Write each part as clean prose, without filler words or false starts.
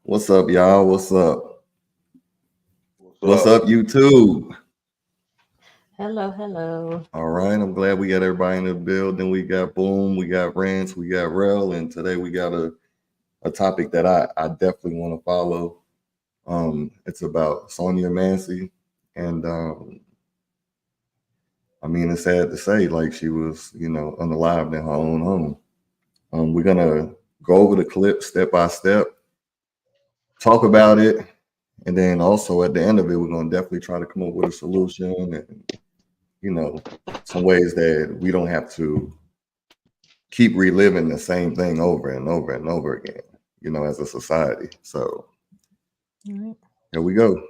What's up, y'all? What's up? What's What's up, up? YouTube? Hello. All right, I'm glad we got everybody in the building. We got Boom, we got Rance, we got Rel, and today we got a topic that I definitely want to follow. It's about SONYA Massey, and I mean it's sad to say, like she was, unalived in her own home. We're gonna go over the clip step by step, talk about it, and then also at the end of it, we're gonna definitely try to come up with a solution and you know, some ways that we don't have to keep reliving the same thing over and over and over again, as a society. So All here we go.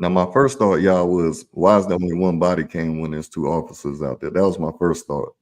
Now, my first thought, y'all, was why is there only one body cam when there's two officers out there? That was my first thought.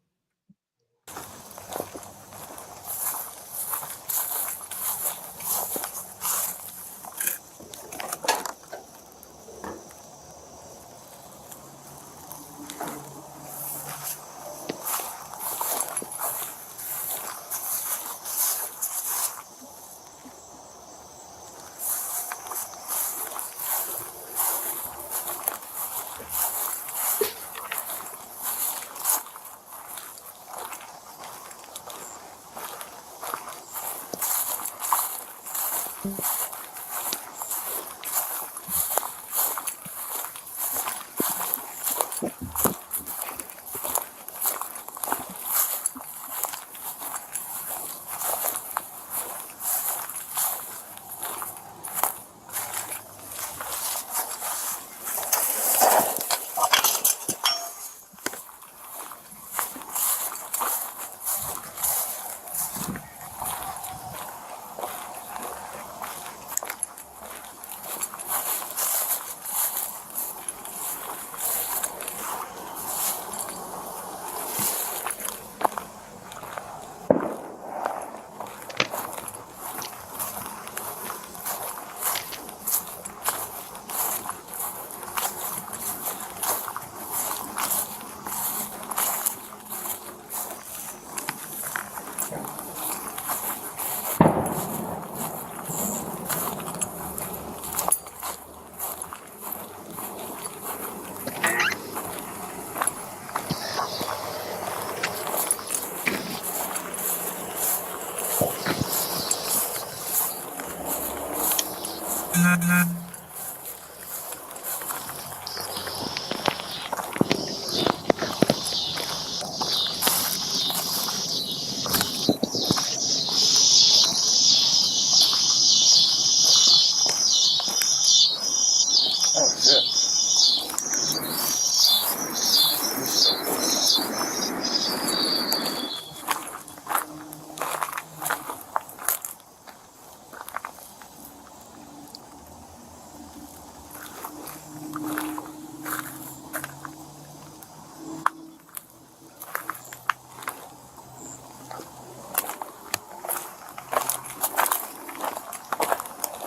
Oh shit.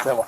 Tema.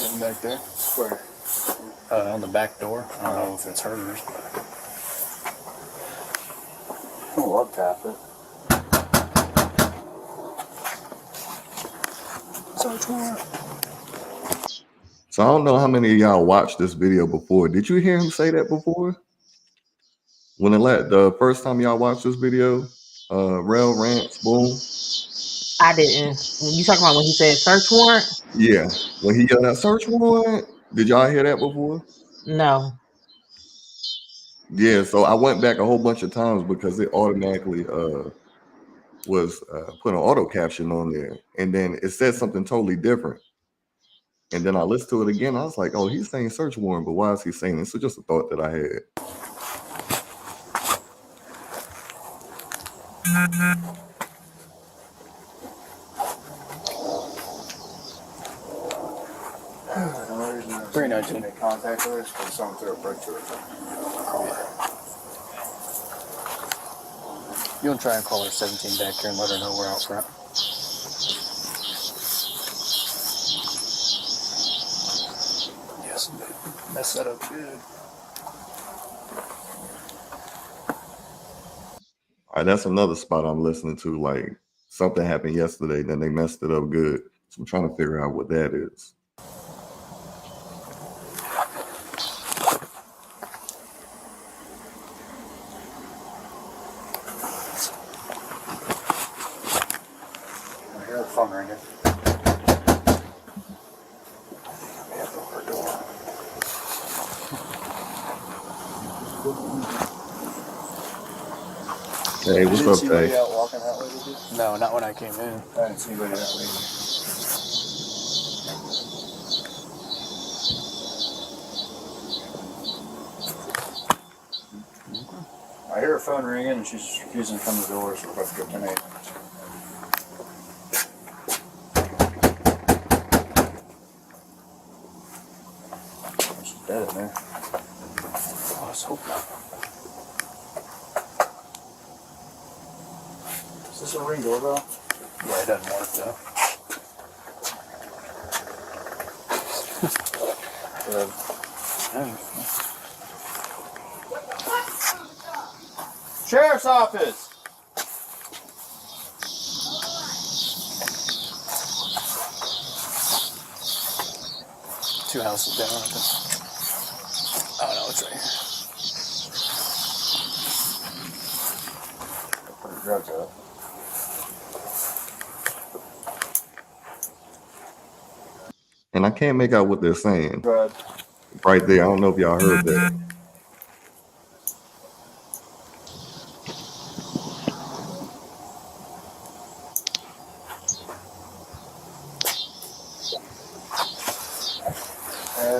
sitting back there. Where? On the back door. I don't know if it's hers, but I'll tap it. search warrant. So I don't know how many of y'all watched this video before. Did you hear him say that before? When the first time y'all watched this video, Rel Rants, boom. I didn't. You talking about when he said search warrant? Yeah, when he yelled out search warrant. Did y'all hear that before? No. Yeah, so I went back a whole bunch of times because it automatically was put an auto caption on there, and then it said something totally different. And then I listened to it again. I was like, "Oh, he's saying search warrant, but why is he saying this?" It's just a thought that I had. Pretty nice to make contact with us because someone threw a brick to her. You want to try and call her 17 back here and let her know we're out front? Yes, mess that up good. All right, that's another spot I'm listening to. Like something happened yesterday, then they messed it up good. So I'm trying to figure out what that is. I hear the phone ringing. Hey, what's up, See anybody Tay? out walking that way, did you? No, not when I came in. I didn't see anybody that way. I hear her phone ringing and she's refusing to come to the door, so we're about to go tonight. She's dead in there. Oh, let's hope not. Is this a ring doorbell? Yeah, it doesn't work though. Sheriff's office! Two houses down. I think. Oh no, it's right here. Put her drugs up. And I can't make out what they're saying. Good. Right there. I don't know if y'all heard that.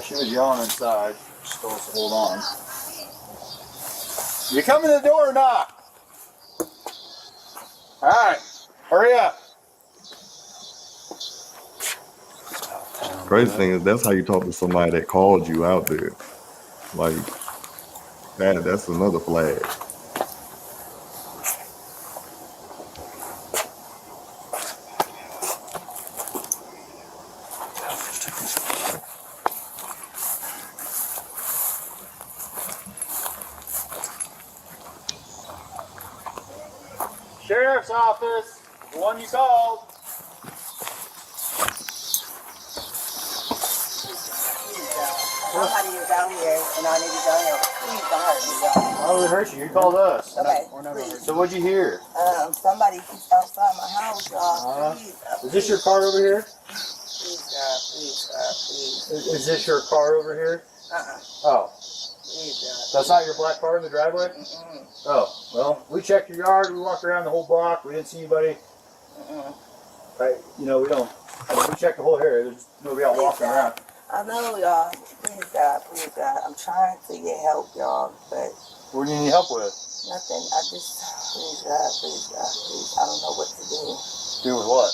She was yelling inside. She told us to hold on. You come in the door or not? Alright, hurry up. Crazy thing is that's how you talk to somebody that called you out there. Like that's another flag. Sheriff's office, the one you called. Somebody is out here and I need to go here. Please don't hurt me, y'all. Why would we hurt you? You called us. Okay, We're not over please. So what'd you hear? Somebody keeps outside my house, y'all. Please, Is this your car over here? please, God, please, God, please. Is this your car over here? Oh, Please, that's not your black car in the driveway? God. Mm-mm. Oh, well, we checked your yard. We walked around the whole block. We didn't see anybody. Mm-mm. Right? You know, we don't. I mean, we checked the whole area. There's nobody out walking around. I know, y'all. Please, God, please, God. I'm trying to get help, y'all, but What do you need help with? nothing. Please, God, please, God, please. I don't know what to do. Do with what?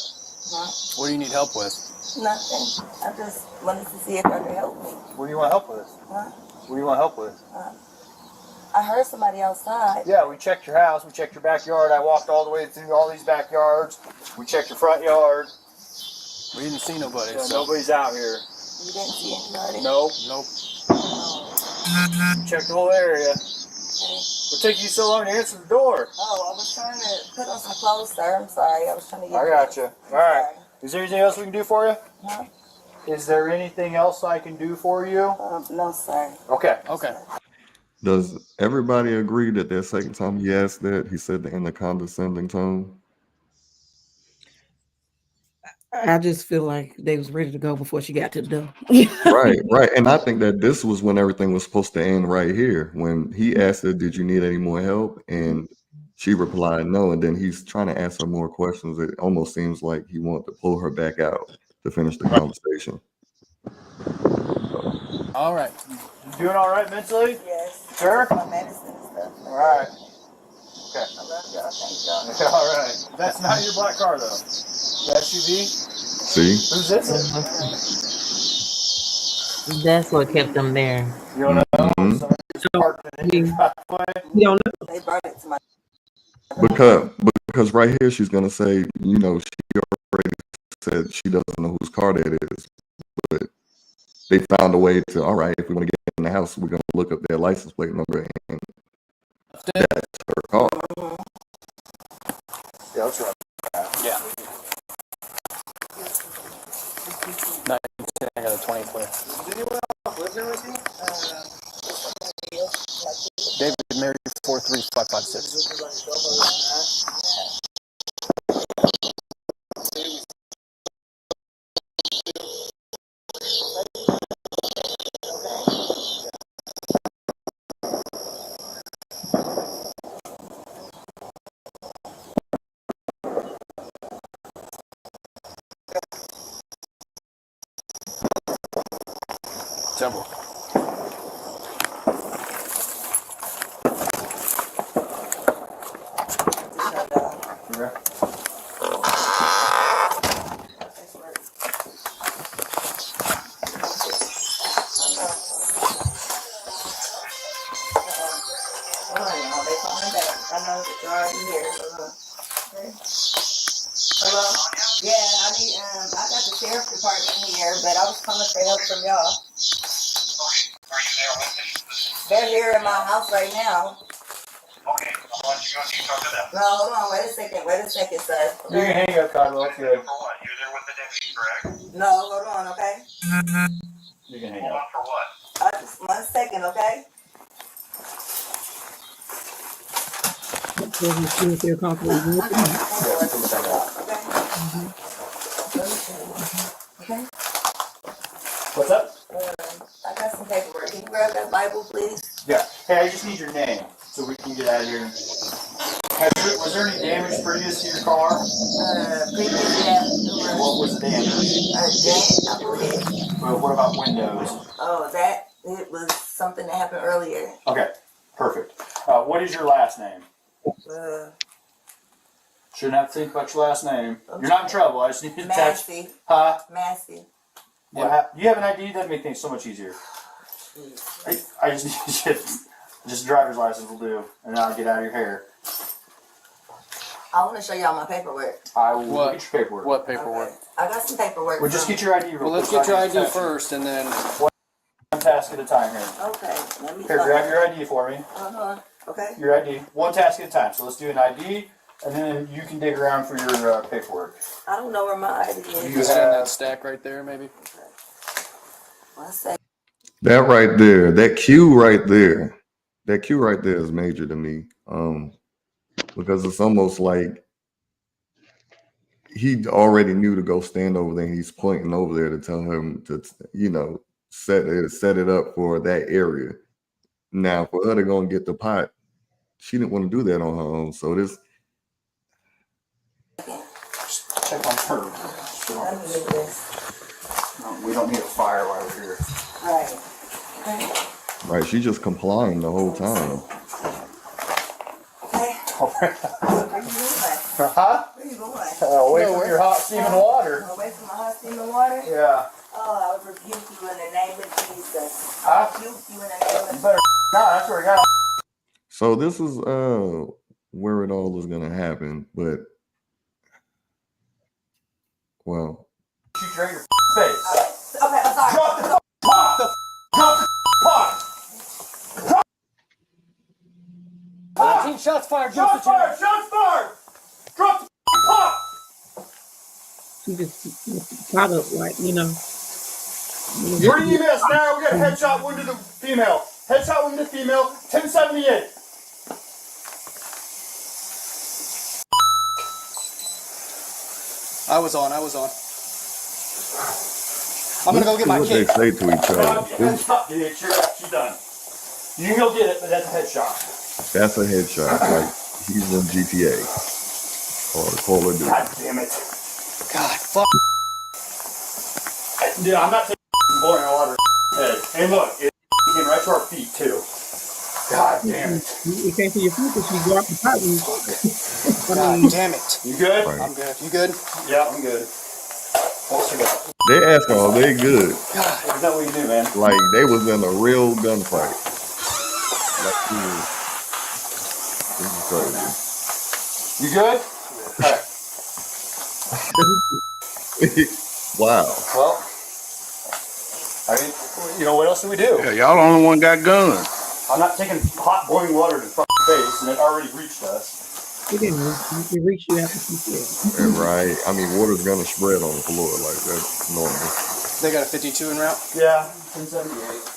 Huh? What do you need help with? Nothing. I just wanted to see if I could help me. What do you want help with? Huh? What do you want help with? I heard somebody outside. Yeah, we checked your house. We checked your backyard. I walked all the way through all these backyards. We checked your front yard. We didn't see nobody. Yeah, So nobody's out here. You didn't see anybody? Nope. Oh, Check the whole area. okay. What took you so long to answer the door? Oh, I was trying to put on some clothes, sir. I'm sorry. I was trying to get I got you. All right. Sorry. Is there anything else we can do for you? Huh? Is there anything else I can do for you? No, sir. Okay. Does everybody agree that second time he asked that, he said that in a condescending tone? I just feel like they was ready to go before she got to the door. Right. And I think that this was when everything was supposed to end right here. When he asked her, did you need any more help? And she replied no. And then he's trying to ask her more questions. It almost seems like he wanted to pull her back out to finish the conversation. All right. You doing all right mentally? Yes. Sure. My medicine and stuff. All right. Okay. I love y'all. Thank y'all. All right. That's not your black car though. The SUV. See? Whose is it? That's what kept them there. You don't know. Mhm. Somebody just parked it in your driveway. You don't know. They brought it to my. Because right here she's gonna say, you know, she already said she doesn't know whose car that is. But they found a way to, all right, if we want to get in the house, we're gonna look up their license plate number and that's her car. Yeah, that's right. Yeah. 19, I got a 20 clear. David Mary 43556. Simple. Hello? Yeah, I got the sheriff's department here, but I was coming for help from y'all. They're here in my house right now. Okay, why don't you go see talk to them? No, hold on, wait a second, sir. You can hang up, Cosmo. It's good. For what? You're there with the deputy, correct? No, hold on, okay? You can hang Hold up. on for what? Just 1 second, okay? So he still feel comfortable with it. Okay. What's up? I got some paperwork. Can you grab that Bible, please? Yeah. Hey, I just need your name so we can get out of here. Was there any damage previous to your car? Previous, yeah. What was the damage? Dent, I believe. Well, what about windows? Oh, it was something that happened earlier. Okay, perfect. What is your last name? Shouldn't have to think about your last name. You're not in trouble. I just need to text. Massey. Huh? Massey. You have an ID? That'd make things so much easier. I just need just a driver's license will do, and then I'll get out of your hair. I want to show y'all my paperwork. I will What? get your paperwork. What paperwork? Okay. I got some paperwork. Well, just from- get your ID real quick. Well, let's so I get your can ID text you. first, and then One task at a time here. Okay, let me Here, grab your ID for me. Okay. Your ID. One task at a time. So let's do an ID, and then you can dig around for your paperwork. I don't know where my ID is. You is it in have- that stack right there, maybe? 1 second. That right there, that cue right there is major to me. Because it's almost like he already knew to go stand over there. And he's pointing over there to tell him to, you know, set it up for that area. Now, for her to go and get the pot, she didn't want to do that on her own. So this, Check on her. Let me do this. No, we don't need a fire while we're here. Right. Okay. right, she's just complying the whole time. Okay. Where you going? Huh? Where you going? Away from your hot steaming water. Away from my hot steaming water? Yeah. Oh, I would rebuke you in the name of Jesus. Huh? Rebuke you in the name You of better not. That's where we got. So this is where it all is gonna happen, but well, Shoot you right in your face. Okay, I'm sorry. Drop the pot. Drop the pot. 19 shots fired. Shots fired. Shots fired. Drop the pot. She just caught up, like, you know. Three emails now. We got a headshot wound to the female. Headshot wound to the female. 1078. I was on. I'm gonna go get my What they kid. say to each other. Headshot, dude. She's done. You can go get it, but that's a headshot. That's a headshot. Like he's in GTA or Call of Duty. God damn it. God, fuck. Dude, I'm not taking boring water head. And look, it came right to our feet too. God damn it. It came to your feet because she dropped the pot. God damn it. You good? Right. I'm good. You good? Yeah, I'm good. What's you got? They ask her, are they good? God. Is that what you do, man? Like they was in a real gunfight. Like, this is crazy. You good? Alright. Wow. Well, I mean, you know, what else do we do? Yeah, y'all the only one got guns. I'm not taking hot boiling water to the fucking face, and it already reached us. It didn't reach you after she said. And right. I mean, water's gonna spread on the floor like that's normal. They got a 52 en route. Yeah, 1078.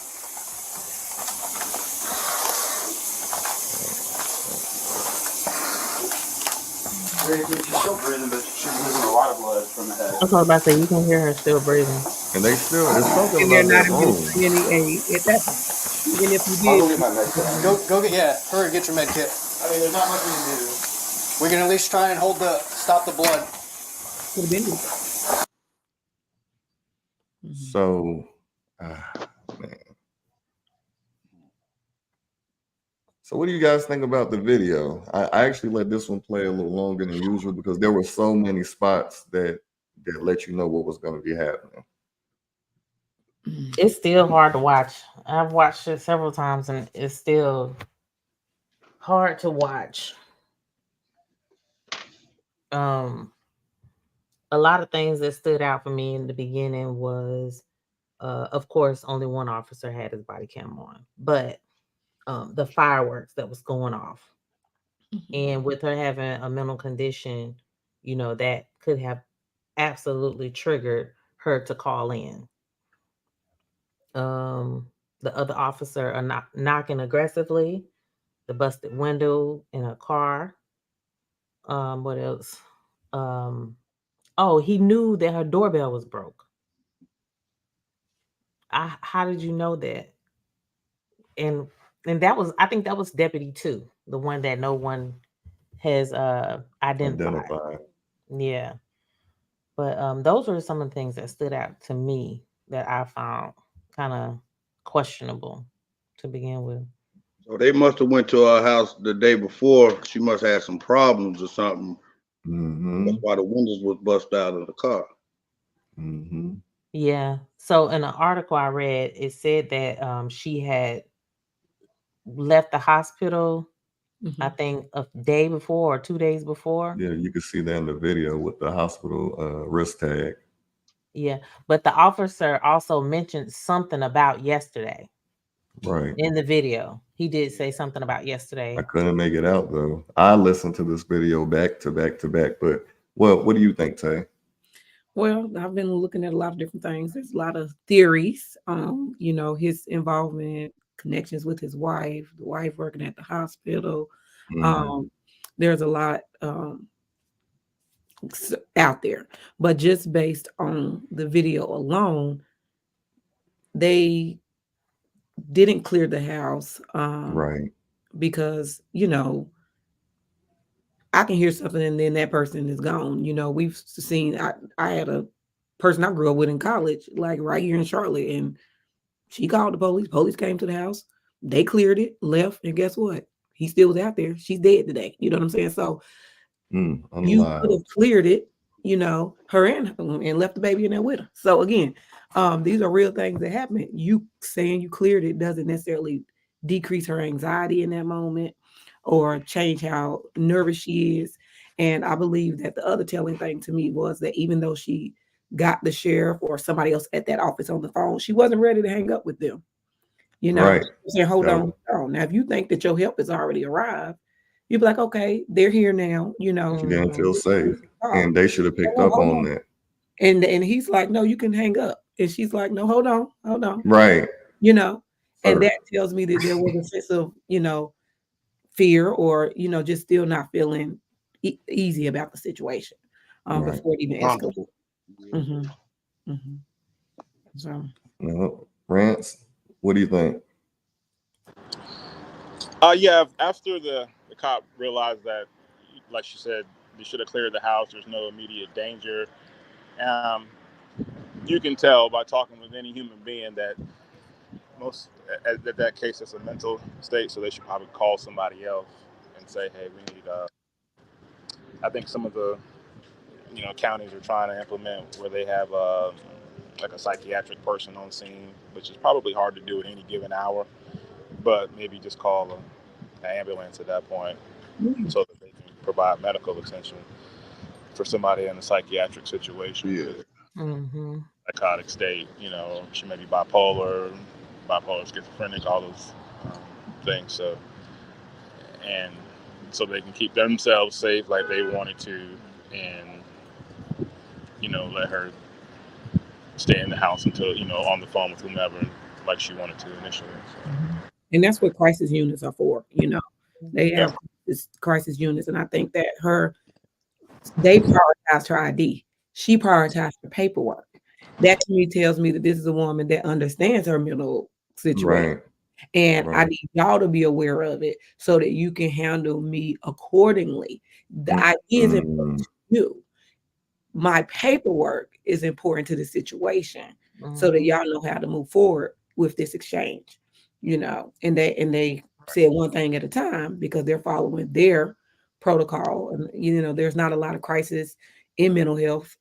She's still breathing, but she's losing a lot of blood from the head. I was about to say, you can hear her still breathing. And they still, it's something And they're about not that room. getting any aid at that point. Even if you I'll go did, get my med kit. Go get, yeah, hurry, get your med kit. I mean, there's not much we can do. We can at least try and stop the blood. could have been. So, man. So what do you guys think about the video? I actually let this one play a little longer than usual because there were so many spots that let you know what was going to be happening. It's still hard to watch. I've watched it several times and it's still hard to watch. A lot of things that stood out for me in the beginning was, of course, only one officer had his body cam on, but the fireworks that was going off. And with her having a mental condition, you know, that could have absolutely triggered her to call in. The other officer knocking aggressively, the busted window in her car. What else? Oh, he knew that her doorbell was broke. How did you know that? And that was, I think that was Deputy 2, the one that no one has identified. Yeah. But those were some of the things that stood out to me that I found kind of questionable to begin with. So they must have went to her house the day before. She must have had some problems or something. Mm-hmm. That's why the windows was busted out of the car. Mm-hmm. Yeah. So in an article I read, it said that she had left the hospital, I think a day before or 2 days before. Yeah, you can see that in the video with the hospital wrist tag. Yeah, but the officer also mentioned something about yesterday. Right. In the video, he did say something about yesterday. I couldn't make it out though. I listened to this video back to back to back. But what do you think, Tay? Well, I've been looking at a lot of different things. There's a lot of theories. You know, his involvement, connections with his wife, the wife working at the hospital. There's a lot out there, but just based on the video alone, they didn't clear the house, Right. because, you know, I can hear something and then that person is gone. You know, we've seen, I had a person I grew up with in college, like right here in Charlotte, and she called the police. Police came to the house. They cleared it, left, and guess what? He still was out there. She's dead today. You know what I'm saying? So you could have cleared it, you know, her and left the baby in there with her. So again, these are real things that happen. You saying you cleared it doesn't necessarily decrease her anxiety in that moment or change how nervous she is. And I believe that the other telling thing to me was that even though she got the sheriff or somebody else at that office on the phone, she wasn't ready to hang up with them. You know, Right. she said, hold Yep. on, hold on. Now, if you think that your help has already arrived, you'd be like, okay, they're here now, you know. She didn't feel Mhm. safe. And they should have picked Hold up on, on hold on. that. And he's like, no, you can hang up. And she's like, no, hold on. Right. You know, and Sir. that tells me that there was a sense of, you know, fear or, you know, just still not feeling easy about the situation Right. before it even escalated. Comfortable. So No. Rance, what do you think? Yeah, after the cop realized that, like she said, they should have cleared the house, there's no immediate danger. You can tell by talking with any human being that that case is a mental state, so they should probably call somebody else and say, hey, we need, I think some of the, counties are trying to implement where they have like a psychiatric person on scene, which is probably hard to do at any given hour, but maybe just call an ambulance at that point so that they can provide medical attention for somebody in a psychiatric situation. Yeah. Mhm. Psychotic state, she may be bipolar, schizophrenic, all those things. So, and so they can keep themselves safe like they wanted to, and let her stay in the house until on the phone with whomever, like she wanted to initially. So. and that's what crisis units are for, you know. They Yeah. have crisis units, and I think that they prioritized her ID. She prioritized her paperwork. That to me tells me that this is a woman that understands her mental situation. Right. And I Right. need y'all to be aware of it so that you can handle me accordingly. The ID is important to you. My paperwork is important to the situation so that y'all know how to move forward with this exchange, you know. And they said one thing at a time because they're following their protocol. And you know, there's not a lot of crisis in mental health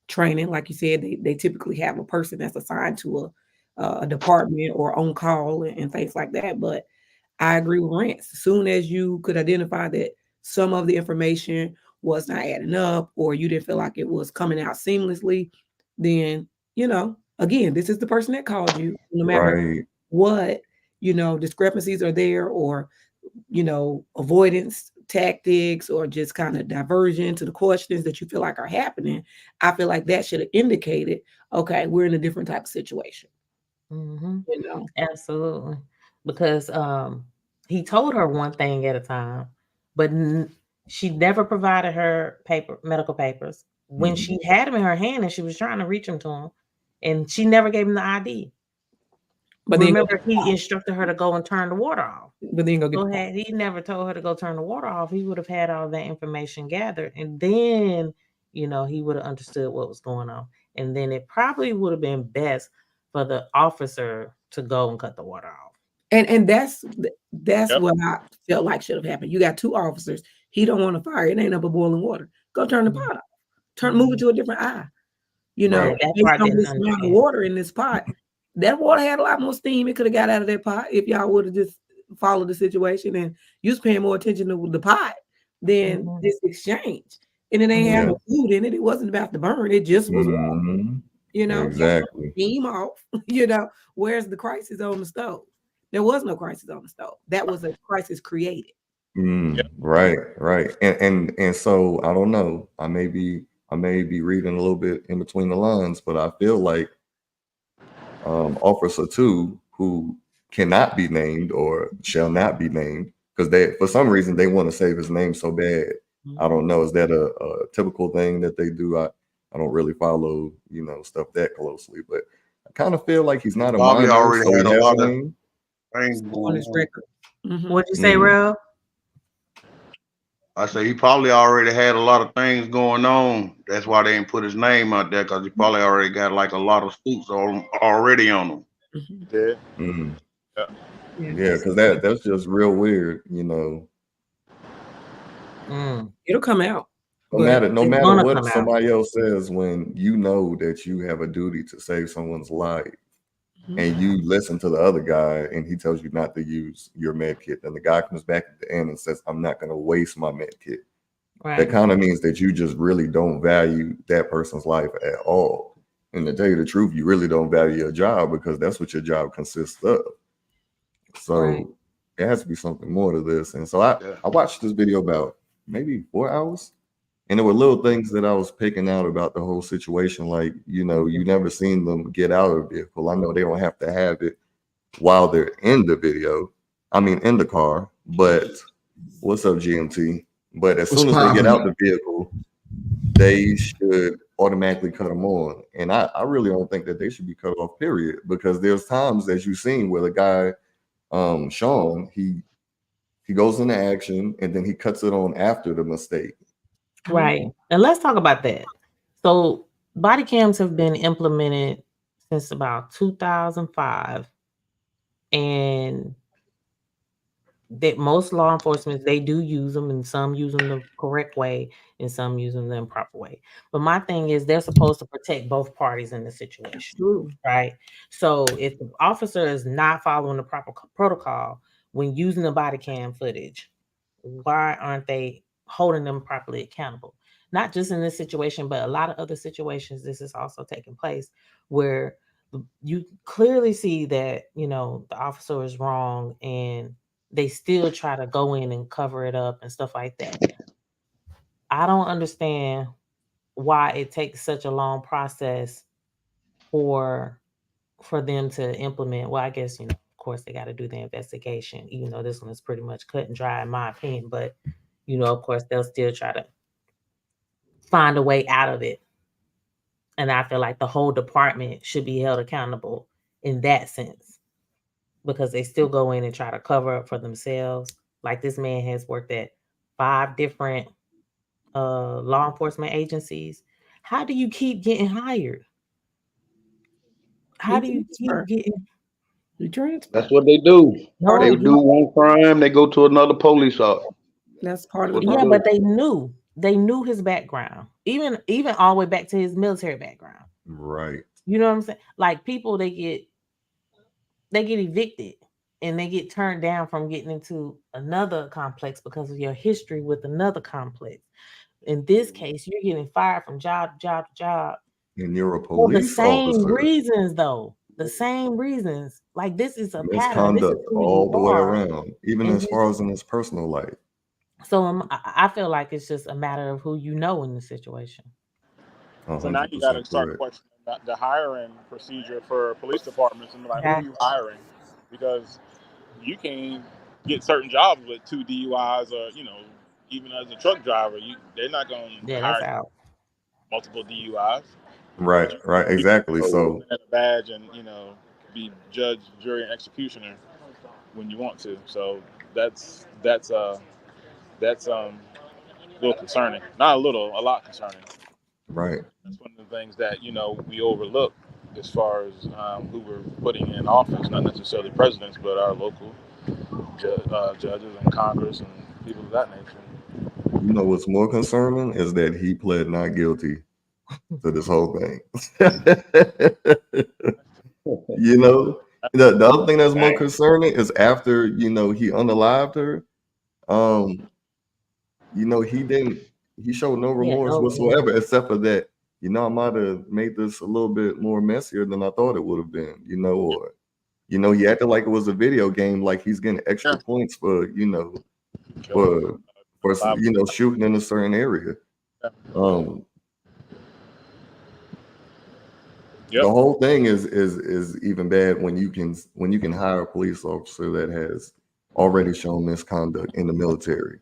training. Like you said, they typically have a person that's assigned to a department or on call and things like that. But I agree with Rance. As soon as you could identify that some of the information was not adding up or you didn't feel like it was coming out seamlessly, then, you know, again, this is the person that called you. No matter Right. what, you know, discrepancies are there or, you know, avoidance tactics or just kind of diversion to the questions that you feel like are happening, I feel like that should have indicated, okay, we're in a different type of situation. Mhm. You know, Absolutely. Because he told her one thing at a time, but she never provided her medical papers. When she had him in her hand and she was trying to reach him to him, and she never gave him the ID. but then Remember, he instructed her to go and turn the water off. go Had he never told her to go turn the water off, he would have had all that information gathered, and then he would have understood what was going on, and then it probably would have been best for the officer to go and cut the water off. And that's Yep. what I felt like should have happened. You got two officers. He don't want to fire. It ain't up but boiling water. Go turn the pot off. Move it to a different eye. You know, Right. That based part on didn't this amount of understand. water in this pot, that water had a lot more steam. It could have got out of that pot if y'all would have just followed the situation and you was paying more attention to the pot than this exchange. And it ain't had no food in it. It wasn't about the burn. It just was water. You know, Exactly. steam off. You know, where's the crisis on the stove? There was no crisis on the stove. That was a crisis created. Yep. Right. Right. And so I don't know. I may be reading a little bit in between the lines, but I feel like Officer 2, who cannot be named or shall not be named, because they for some reason they want to save his name so bad. I don't know. Is that a typical thing that they do? I don't really follow, stuff that closely, but I kind of feel like he's not a Bobby minor, already so he had a has lot a of name. things On going his on. record. What'd you say, Rev? I say he probably already had a lot of things going on. That's why they didn't put his name out there because he probably already got like a lot of suits already on him. Yeah. Yeah, because that's just real weird, It'll come out. No But matter what somebody else says, when you know that you have a duty to save someone's life, and you listen to the other guy and he tells you not to use your med kit, and the guy comes back at the end and says, I'm not going to waste my med kit. Right. that kind of means that you just really don't value that person's life at all. And to tell you the truth, you really don't value your job because that's what your job consists of. So Right. there has to be something more to this. And so I watched this video about maybe 4 hours. And there were little things that I was picking out about the whole situation. Like, you know, you never seen them get out of the vehicle. I know they don't have to have it while they're in the video. I mean, in the car. But what's up, GMT? But as soon as they get out the vehicle, they should automatically cut them on. And I really don't think that they should be cut off, period. Because there's times, as you've seen, where the guy, Sean, he goes into action and then he cuts it on after the mistake. Right. And let's talk about that. So body cams have been implemented since about 2005. And that most law enforcement, they do use them, and some use them the correct way and some use them the improper way. But my thing is they're supposed to protect both parties in the situation. True. Right. So if the officer is not following the proper protocol when using the body cam footage, why aren't they holding them properly accountable? Not just in this situation, but a lot of other situations, this is also taking place where you clearly see that, you know, the officer is wrong and they still try to go in and cover it up and stuff like that. I don't understand why it takes such a long process for them to implement. Well, I guess, you know, of course they got to do the investigation, even though this one is pretty much cut and dry in my opinion, but you know, of course they'll still try to find a way out of it. And I feel like the whole department should be held accountable in that sense, because they still go in and try to cover up for themselves. Like this man has worked at 5 different law enforcement agencies. How do you keep getting hired? How do you keep getting? That's what they do. No, They do one crime, they go to another police officer. That's part of the Yeah, problem. but they knew his background, even all the way back to his military background. Right. You know what I'm saying? Like people, they get evicted and they get turned down from getting into another complex because of your history with another complex. In this case, you're getting fired from job to job to job. And you're a For the police same officer. reasons, though. The same reasons. Like this is a pattern. This is Misconduct who all you the way are. around, even And as far as in his personal life. So I feel like it's just a matter of who you know in the situation. So now you got to 100% start correct. questioning the hiring procedure for police departments and be like, who are you hiring? Because you can get certain jobs with 2 DUIs, or you know, even as a truck driver, they're not going to hire multiple DUIs. Right, exactly. So a badge and, you know, be judge, jury, and executioner when you want to. So that's a little concerning. Not a little, a lot concerning. Right. That's one of the things that, you know, we overlook as far as who we're putting in office, not necessarily presidents, but our local judges and Congress and people of that nature. You know what's more concerning is that he pled not guilty to this whole thing. You know, the other thing that's more concerning is after, you know, he unalived her, you know, he showed no remorse whatsoever, except for that, you know, I might have made this a little bit more messier than I thought it would have been, you know, or, you know, he acted like it was a video game, like he's getting extra points for, you know, for you know, shooting in a certain area. The whole thing is even bad when you can hire a police officer that has already shown misconduct in the military.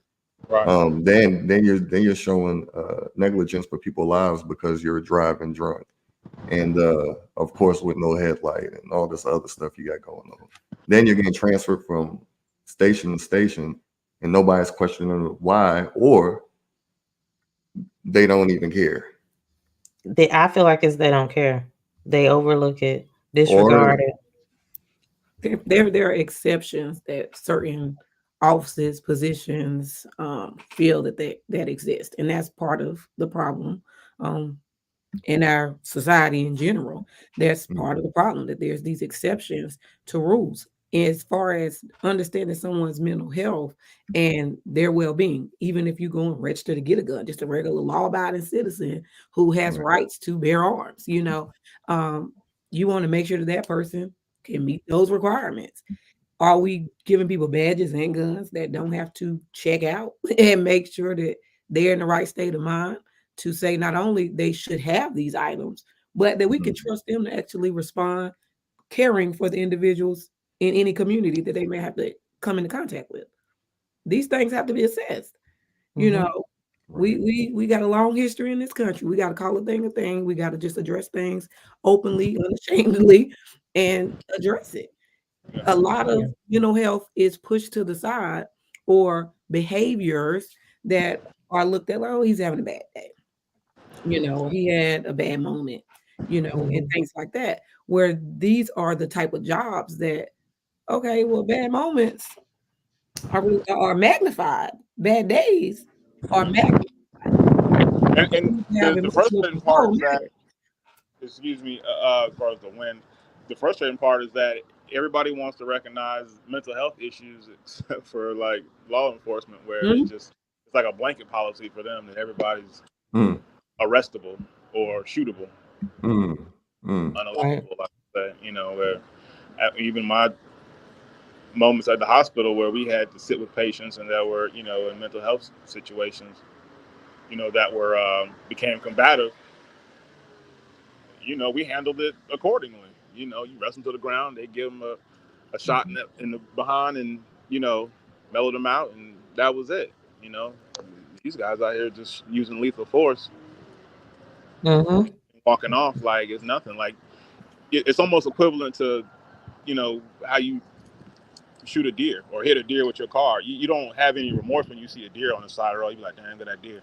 Right. Then you're showing negligence for people's lives because you're driving drunk, and of course with no headlight and all this other stuff you got going on. Then you're getting transferred from station to station, and nobody's questioning why, or they don't even care. I feel like they don't care. They overlook it, disregard it. There are exceptions that certain offices, positions feel that exist, and that's part of the problem in our society in general. That's part of the problem, that there's these exceptions to rules. as far as understanding someone's mental health and their well-being, even if you go and register to get a gun, just a regular law-abiding citizen who has rights to bear arms, you want to make sure that that person can meet those requirements. Are we giving people badges and guns that don't have to check out and make sure that they're in the right state of mind to say not only they should have these items, but that we can trust them to actually respond, caring for the individuals in any community that they may have to come into contact with? These things have to be assessed. You know, we got a long history in this country. We got to call a thing. We got to just address things openly, unashamedly, and address it. A lot of mental health is pushed to the side, or behaviors that are looked at like, oh, he's having a bad day. He had a bad moment, and things like that. Where these are the type of jobs that, okay, well, bad moments are magnified. Bad days are magnified. And the frustrating part is that, excuse me, as far as the win, the frustrating part is that everybody wants to recognize mental health issues except for like law enforcement, where it's like a blanket policy for them that everybody's arrestable or shootable, unelectable, like I say, where even my moments at the hospital where we had to sit with patients and that were, in mental health situations, that were became combative. We handled it accordingly. You wrestle them to the ground, they give them a shot in the behind, and mellowed them out, and that was it. These guys out here just using lethal force, walking off like it's nothing. Like it's almost equivalent to how you shoot a deer or hit a deer with your car. You don't have any remorse when you see a deer on the side of the road. You be like, damn, look at that deer.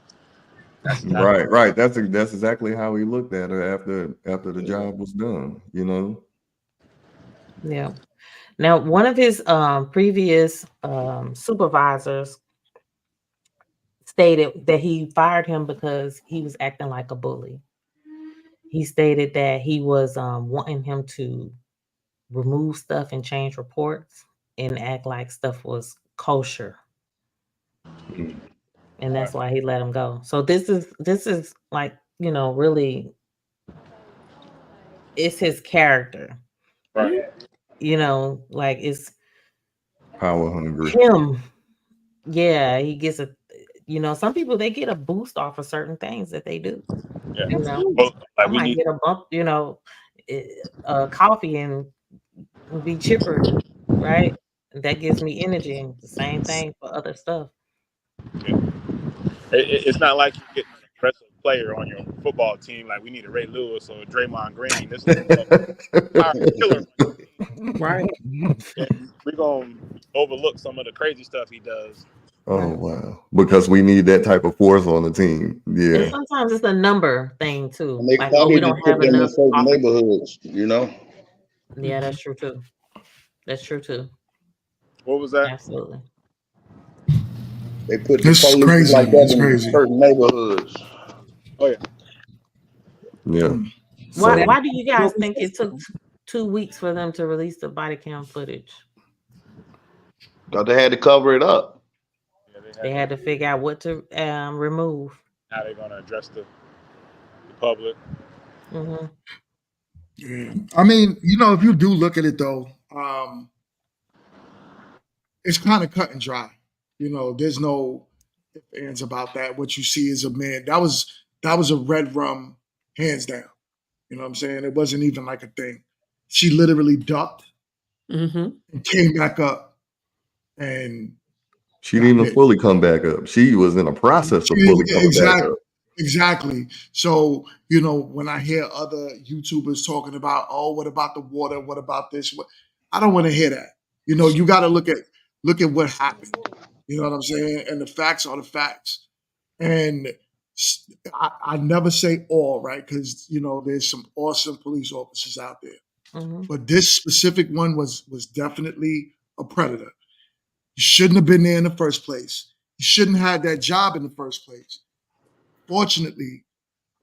Right. That's exactly how he looked at her after the job was done. Yeah. Now, one of his previous supervisors stated that he fired him because he was acting like a bully. He stated that he was wanting him to remove stuff and change reports and act like stuff was kosher. And that's why he let him go. So this is like, really, it's his character. Right. Like it's Power hungry. him. Yeah, he gets some people, they get a boost off of certain things that they do. Yeah. Well, I might get a bump, coffee and be chipper, right? That gives me energy, and the same thing for other stuff. Yeah. It's not like you get an aggressive player on your football team. Like we need a Ray Lewis or a Draymond Green. This is a killer. Right. And we're gonna overlook some of the crazy stuff he does. Oh wow! Because we need that type of force on the team. Yeah. And sometimes it's a number thing too. And they Like, probably we don't just have put them in enough. certain neighborhoods, Yeah, that's true too. That's true too. What was that? Absolutely. They put This is crazy. like that It's in crazy. certain neighborhoods. Oh yeah. Yeah. Why do you guys think it took 2 weeks for them to release the body cam footage? Because they had to cover it up. Yeah, they had to figure out what to remove. How they're gonna address the public. Mm-hmm. Yeah. I mean, if you do look at it though, it's kind of cut and dry. There's no ifs, ands about that. What you see is a man. That was a red rum, hands down. You know what I'm saying? It wasn't even like a thing. She literally ducked and came back up, and she didn't even fully come back up. She was in a process of fully coming back up. Exactly. So, when I hear other YouTubers talking about, oh, what about the water? What about this? I don't want to hear that. You got to look at what happened. You know what I'm saying? And the facts are the facts. And I never say all, right? Because, there's some awesome police officers out there. Mm-hmm. But this specific one was definitely a predator. He shouldn't have been there in the first place. He shouldn't have had that job in the first place. Fortunately,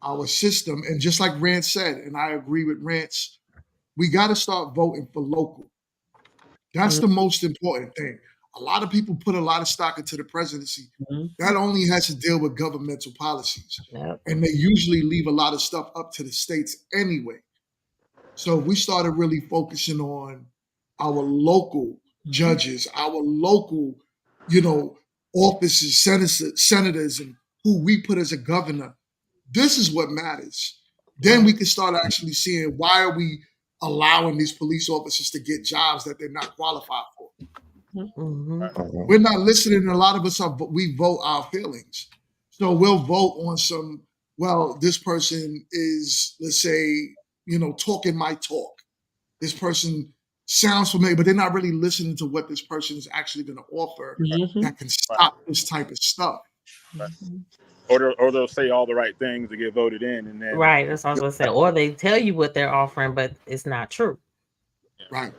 our system, and just like Rance said, and I agree with Rance, we got to start voting for local. That's the most important thing. A lot of people put a lot of stock into the presidency. Mhm. That only has to deal with governmental policies. Yep. And they usually leave a lot of stuff up to the states anyway. So we started really focusing on our local judges, our local, officers, senators, and who we put as a governor. This is what matters. Then we can start actually seeing why are we allowing these police officers to get jobs that they're not qualified for. Mhm. We're not listening. A lot of us we vote our feelings. So we'll vote on some, well, this person is, let's say, talking my talk. This person sounds familiar, but they're not really listening to what this person is actually going to offer that can stop this type of stuff. Or they'll say all the right things to get voted in, and then Right. That's what I was gonna say. Or they tell you what they're offering, but it's not true. Right.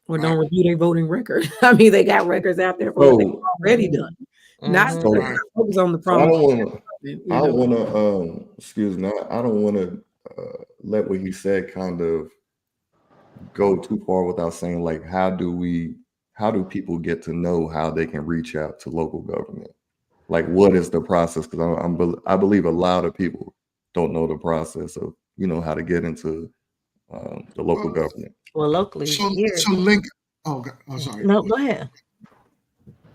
Or don't review their voting record. I mean, they got records out there for what they've already done. Not Mhm. Right. focus on the So I promise. don't want to, excuse me, I don't want to let what he said kind of go too far without saying, like, how do people get to know how they can reach out to local government? Like, what is the process? Because I believe a lot of people don't know the process of, how to get into the local government. Well, locally So here. Link. Oh, sorry. No, go ahead.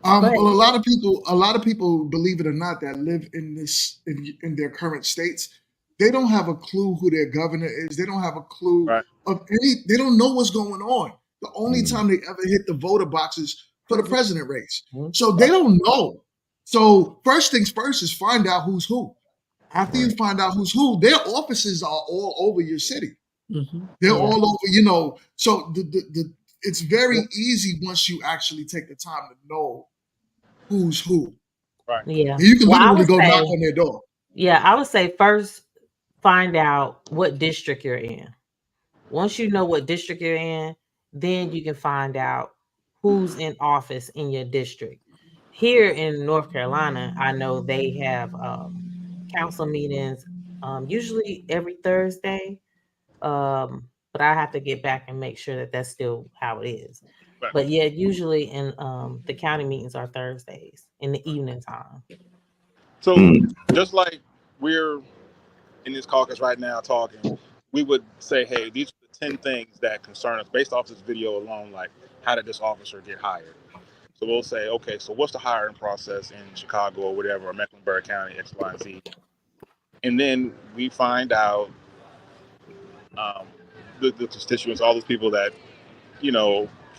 Well, a lot of people, believe it or not, that live in their current states, they don't have a clue who their governor is. They don't have a clue of they don't know what's going on. The only time they ever hit the voter boxes for the president race. So they don't know. So first things first is find out who's who. After you find out who's who, their offices are all over your city. They're all over, so it's very easy once you actually take the time to know who's who. Right. Yeah. You can Well, I literally would go say, knock on their door. yeah, I would say first find out what district you're in. Once you know what district you're in, then you can find out who's in office in your district. Here in North Carolina, I know they have council meetings usually every Thursday. But I have to get back and make sure that that's still how it is. Right. But yeah, usually in the county meetings are Thursdays in the evening time. So just like we're in this caucus right now talking, we would say, hey, these are the 10 things that concern us based off this video alone. Like, how did this officer get hired? So we'll say, okay, so what's the hiring process in Chicago or whatever, or Mecklenburg County, X, Y, and Z? And then we find out the constituents, all those people that,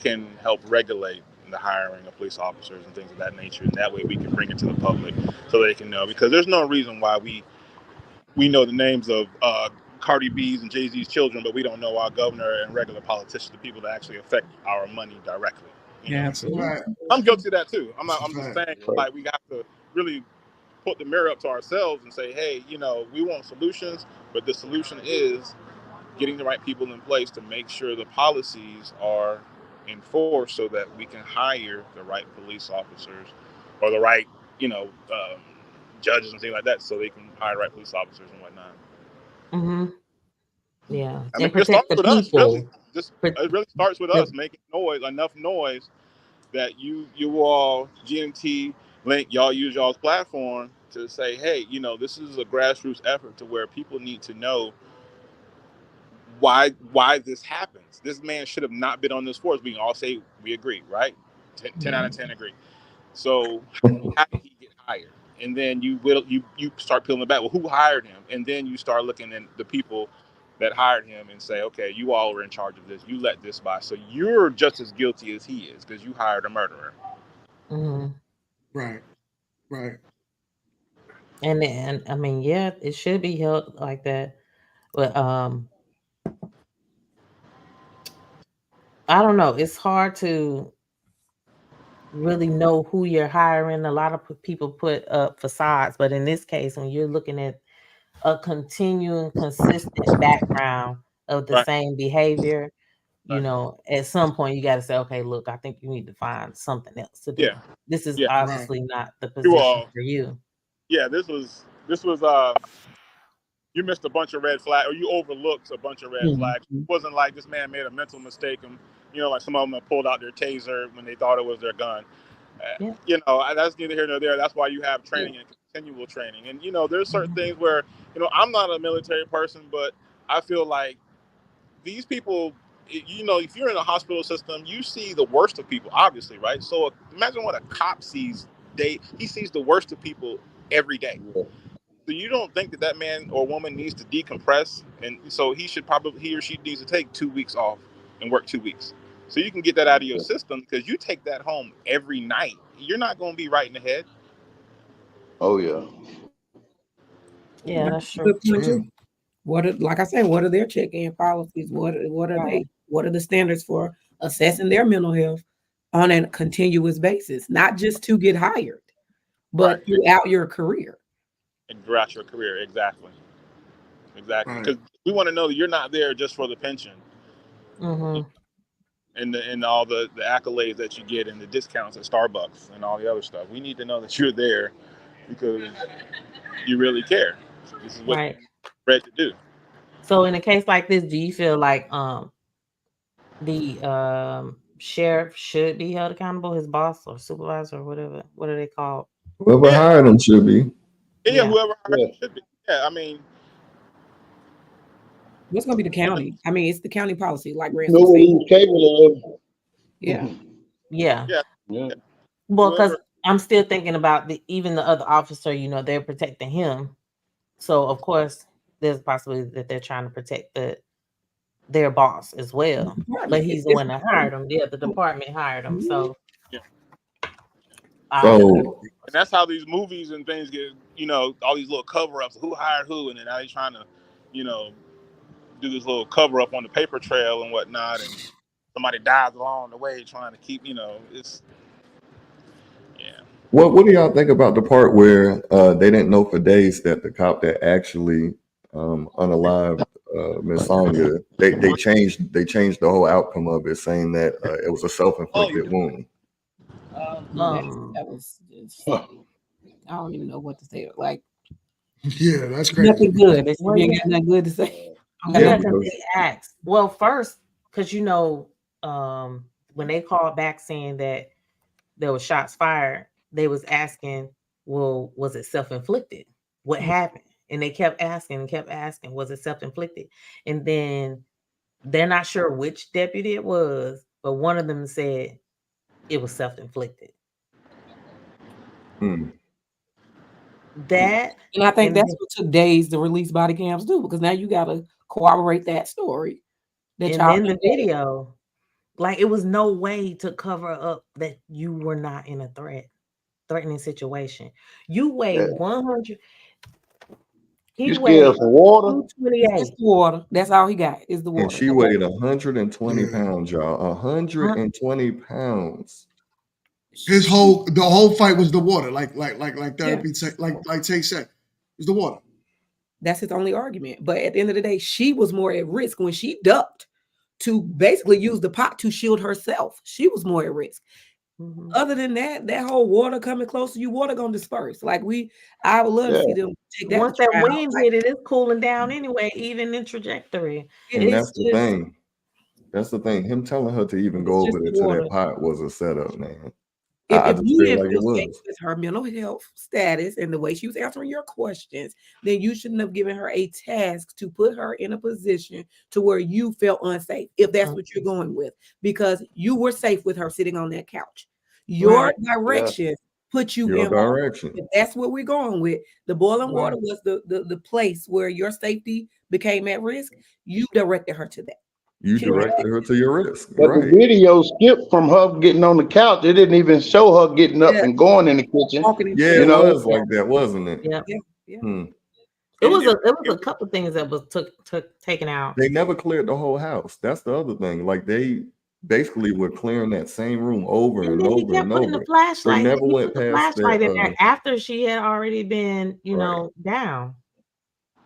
can help regulate the hiring of police officers and things of that nature. And that way we can bring it to the public so they can know. Because there's no reason why we know the names of Cardi B's and Jay-Z's children, but we don't know our governor and regular politicians, the people that actually affect our money directly. Yeah, absolutely. Right. I'm guilty of that too. I'm just Right. saying, like, we have to really put the mirror up to ourselves and say, hey, we want solutions, but the solution is getting the right people in place to make sure the policies are enforced so that we can hire the right police officers or the right, judges and things like that, so they can hire the right police officers and whatnot. Mm-hmm. Yeah, I mean, and it starts protect the with us, really. people. It really starts with us making enough noise that you all, GMT, Link, y'all use y'all's platform to say, hey, this is a grassroots effort to where people need to know why this happens. This man should have not been on this force. We can all say we agree, right? 10 out of 10 agree. So how did he get hired? And then you start peeling it back. Well, who hired him? And then you start looking at the people that hired him and say, okay, you all were in charge of this. You let this by. So you're just as guilty as he is because you hired a murderer. Mm-hmm. Right. Right. And I mean, yeah, it should be held like that. But I don't know. It's hard to really know who you're hiring. A lot of people put up facades, but in this case, when you're looking at a continuing, consistent background of the same behavior, at some point you got to say, okay, look, I think you need to find something else to do. Yeah. This is Yeah. obviously not the position for you. Yeah, this was you missed a bunch of red flags, or you overlooked a bunch of red flags. It wasn't like this man made a mental mistake and You know, like some of them have pulled out their taser when they thought it was their gun. Yeah. You know, that's neither here nor there. That's why you have training and continual training. And, you know, there's certain things where, you know, I'm not a military person, but I feel like these people, you know, if you're in a hospital system, you see the worst of people, obviously, right? So imagine what a cop sees. He sees the worst of people every day. So you don't think that that man or woman needs to decompress, and so he or she needs to take 2 weeks off and work 2 weeks, so you can get that out of your system, because you take that home every night. You're not going to be right in the head. Oh yeah. Yeah, that's true. Good point too. Like I said, what are their check-in policies? What are Right. what are the standards for assessing their mental health on a continuous basis, not just to get hired, but Right. throughout your career. And throughout your career, exactly, Right. because we want to know that you're not there just for the pension Mm-hmm. and all the accolades that you get and the discounts at Starbucks and all the other stuff. We need to know that you're there because you really care. This is what Right. you're bred to do. So in a case like this, do you feel like the sheriff should be held accountable, his boss or supervisor or whatever? What are they called? Whoever Yeah. hired him should be. Yeah, whoever hired you should be. Yeah, I mean, What's going to be the county? I mean, it's the county policy, like You know Ransom what said. he was capable of. Yeah. Yeah. yeah. Well, because Whoever- I'm still thinking about even the other officer, you know, they're protecting him. So of course there's a possibility that they're trying to protect their boss as well. But he's the one that hired him. Yeah, the department hired him. So Yeah. So And that's how these movies and things get, you know, all these little cover-ups. Who hired who, and then now they're trying to, you know, do this little cover-up on the paper trail and whatnot, and somebody dies along the way trying to keep, you know, it's, yeah. what do y'all think about the part where they didn't know for days that the cop that actually unalived Miss Sonya, they changed the whole outcome of it, saying that it was a self-inflicted wound. That was just, I don't even know what to say. Like, Yeah, that's crazy. nothing good. It's Well, you ain't yeah. got nothing good to say. Yeah, because they asked. Well, first, because you know, when they called back saying that there was shots fired, they was asking, well, was it self-inflicted? What happened? And they kept asking, was it self-inflicted? And then they're not sure which deputy it was, but one of them said it was self-inflicted. That, and I think that's what took days to release body cams too, because now you got to corroborate that story. And then the video, like it was no way to cover up that you were not in a threatening situation. You weigh 100. He You scared for water? 228. Water. That's all he got is the water. And she weighed 120 pounds, y'all. 120 pounds. The whole fight was the water, like therapy, like Tay said, it's the water. That's his only argument. But at the end of the day, she was more at risk when she ducked to basically use the pot to shield herself. She was more at risk. Other than that, that whole water coming close to you, water gonna disperse. Like I would love to see them take that. Once that wind hit it, it's cooling down anyway, even in trajectory. And that's the thing. That's the thing. Him telling her to even go over there to that pot was a setup, man. I If just you feel didn't like feel it was. safe with her mental health status and the way she was answering your questions, then you shouldn't have given her a task to put her in a position to where you felt unsafe, if that's what you're going with, because you were safe with her sitting on that couch. Your direction put you in direction. If that's what we're going with. The boiling water was the place where your safety became at risk. You directed her to that. You directed her to your risk. But the video skipped from her getting on the couch. It didn't even show her getting up and going in the kitchen. Yeah, it was like that, wasn't it? Yeah. It was a couple things that was taken out. They never cleared the whole house. That's the other thing. Like they basically were clearing that same room over and over He kept and putting over. the flashlight. They never He went put the past flashlight in that. there after she had already been, you know, down.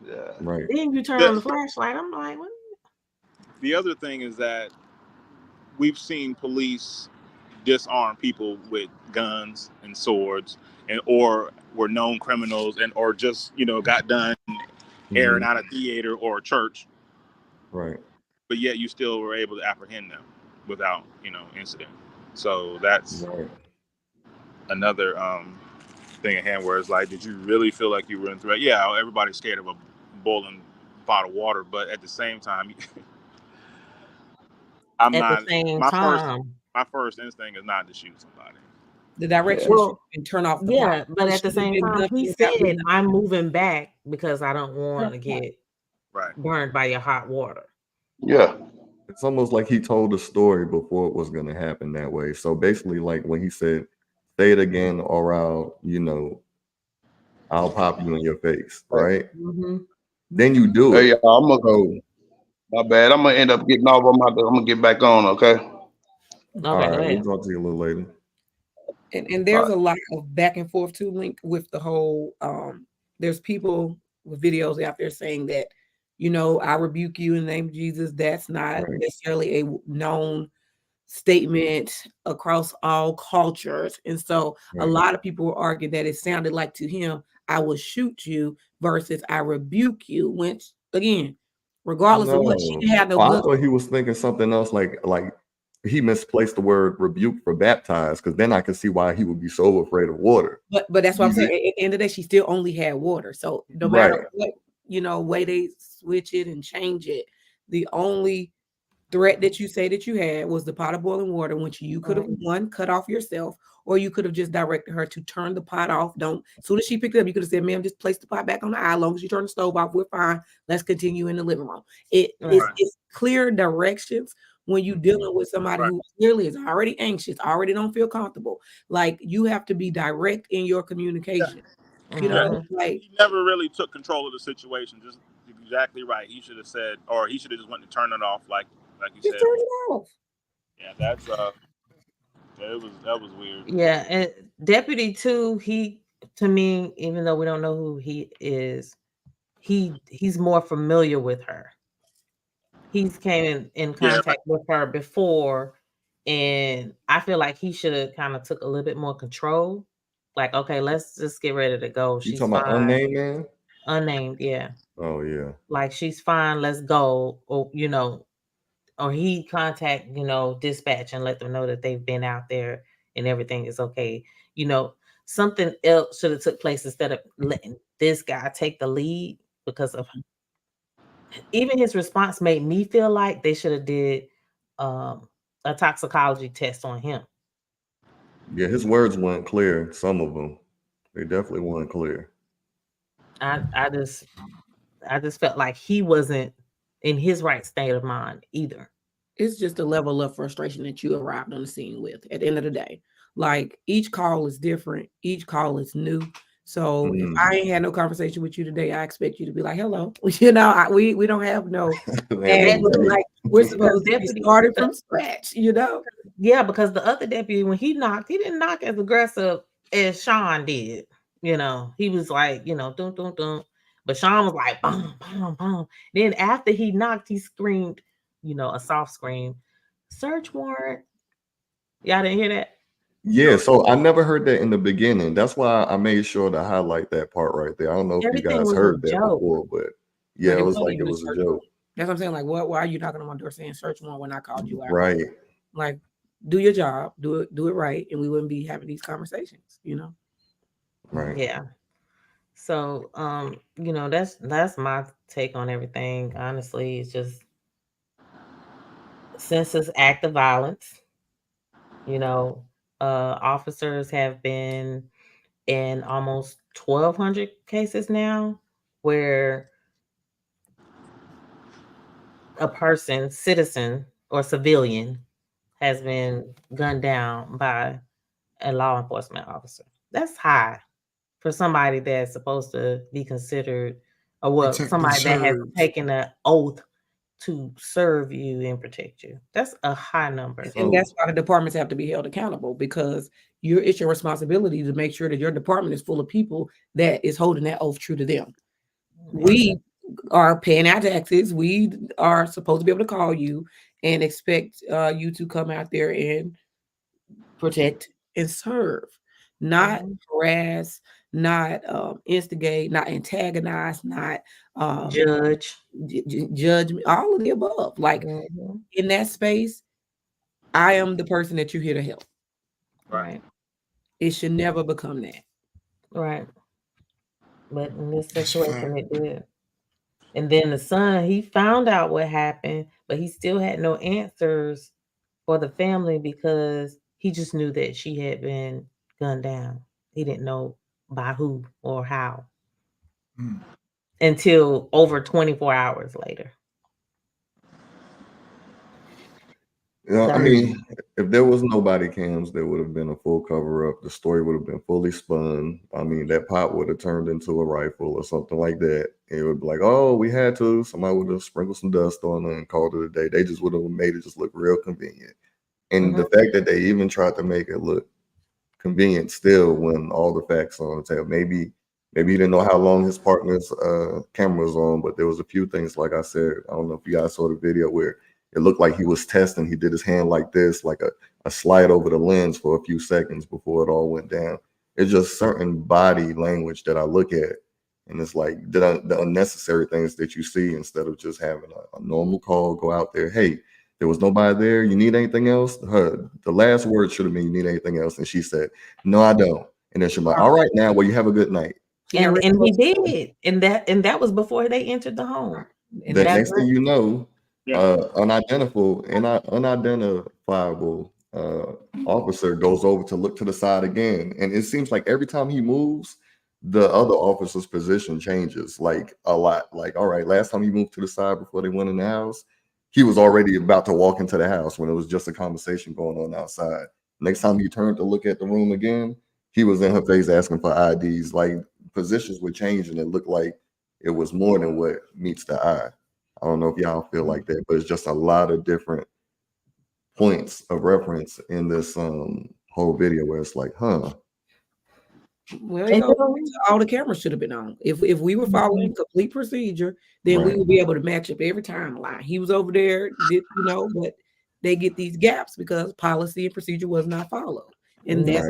Yeah. Right. Then you turn on the flashlight. I'm like, what? The other thing is that we've seen police disarm people with guns and swords, or were known criminals, or just, you know, got done airing out a theater or a church. Right. But yet you still were able to apprehend them. without, incident. So that's Right. another thing at hand where it's like, did you really feel like you were in threat? Yeah, everybody's scared of a boiling pot of water, but at the same time, I'm At the not. same My time, first instinct is not to shoot somebody. The direction Yeah. should well, be turn off the pot. yeah, but It at the should have same been time, done he in that said, window. "I'm moving back because I don't want to get Right. burned by your hot water." Yeah. It's almost like he told the story before it was going to happen that way. So basically, like when he said, "Say it again, or I'll pop you in your face," right? Mm-hmm. Then you do Hey, it. y'all, I'm gonna go. So, My bad. I'm gonna end up getting off. I'm gonna get back on. Okay. all Okay, go right, we'll ahead. talk to you a little later. And All there's right. a lot of back and forth too, Link, with the whole there's people with videos out there saying that, I rebuke you in the name of Jesus. That's not Right. necessarily a known statement across all cultures. And so a Right. lot of people were arguing that it sounded like to him, I will shoot you versus I rebuke you, which again, regardless of what, she No. didn't have no Oh, I blood. thought he was thinking something else, like he misplaced the word rebuke for baptized, because then I could see why he would be so afraid of water. But that's what I'm You saying. get- At the end of the day, she still only had water. So no Right. matter what, way they switch it and change it, the only threat that you say that you had was the pot of boiling water, which you could have one cut off yourself, or you could have just directed her to turn the pot off. Don't, as soon as she picked it up, you could have said, "Ma'am, just place the pot back on the eye. As long as you turn the stove off, we're fine. Let's continue in the living room." It's clear directions when you're dealing with somebody Right. who clearly is already anxious, already don't feel comfortable. Like, you have to be direct in your communication. Yeah. Like, He never really took control of the situation. Just exactly right. He should have said, or he should have just went to turn it off, like you just said. turn it off. Yeah, that was weird. Yeah, and Deputy too, he, to me, even though we don't know who he is, he's more familiar with her. He's came in contact with her before, and I feel like he should have kind of took a little bit more control. Like, okay, let's just get ready to go. You She's talking about fine. unnamed man? Unnamed, yeah. Oh yeah. Like, she's fine, let's go. Or or he contact, dispatch and let them know that they've been out there and everything is okay. Something else should have took place instead of letting this guy take the lead, because of even his response made me feel like they should have did a toxicology test on him. Yeah, his words weren't clear. Some of them, they definitely weren't clear. I just felt like he wasn't in his right state of mind either. It's just a level of frustration that you arrived on the scene with at the end of the day. Like, each call is different, each call is new. So if I ain't had no conversation with you today, I expect you to be like, "Hello." We don't have no, and like, we're supposed to be starting from scratch, Yeah, because the other deputy, when he knocked, he didn't knock as aggressive as Sean did. He was like, dun dun dun. But Sean was like, boom, boom, boom. Then after he knocked, he screamed, a soft scream, "Search warrant." Y'all didn't hear that? Yeah, so I never heard that in the beginning. That's why I made sure to highlight that part right there. I don't know if you Everything guys was a heard that joke. before, but yeah, But it was wasn't like it even a was a search joke. warrant. That's what I'm saying. Like, why are you knocking on my door saying search warrant when I called you out? Right. Like, do your job, do it right, and we wouldn't be having these conversations, Right. Yeah. So that's my take on everything. Honestly, it's just, since this act of violence, officers have been in almost 1,200 cases now where a person, citizen or civilian, has been gunned down by a law enforcement officer. That's high for somebody that's supposed to be considered, or Protect and somebody that has serve. taken an oath to serve you and protect you. That's a high number. And that's why the departments have to be held accountable, because it's your responsibility to make sure that your department is full of people that is holding that oath true to them. We are paying our taxes. We are supposed to be able to call you and expect you to come out there and protect and serve, not harass, not instigate, not antagonize, not judge, judge, all of the above. Like, in that space, I am the person that you're here to help. Right. It should never become that. Right. But in this That's situation, fact. it did. And then the son, he found out what happened, but he still had no answers for the family because he just knew that she had been gunned down. He didn't know by who or how Mm. until over 24 hours later. Yeah, I That was mean, if there was no body cams, there would have been a full cover up. The story would have been fully spun. I mean, that pot would have turned into a rifle or something like that. It would be like, oh, we had to. Somebody would have sprinkled some dust on it and called it a day. They just would have made it just look real convenient. And the fact that they even tried to make it look convenient still when all the facts are on the table. Maybe he didn't know how long his partner's camera was on, but there was a few things, like I said, I don't know if you guys saw the video where it looked like he was testing. He did his hand like this, like a slide over the lens for a few seconds before it all went down. It's just certain body language that I look at, and it's like the unnecessary things that you see instead of just having a normal call, go out there, hey, there was nobody there. You need anything else? The last word should have been, you need anything else? And she said, no, I don't. And then she's like, all right, now, well, you have a good night. and he did. And that was before they entered the home. And the next thing you know, unidentifiable officer goes over to look to the side again. And it seems like every time he moves, the other officer's position changes like a lot. Like, all right, last time he moved to the side before they went in the house, he was already about to walk into the house when it was just a conversation going on outside. Next time he turned to look at the room again, he was in her face asking for IDs. Like, positions would change and it looked like it was more than what meets the eye. I don't know if y'all feel like that, but it's just a lot of different points of reference in this whole video where it's like, huh. Well, you know, all the cameras should have been on. If we were following complete procedure, then we would be able to match up every timeline. He was over there, you know, but they get these gaps because policy and procedure was not followed. And that's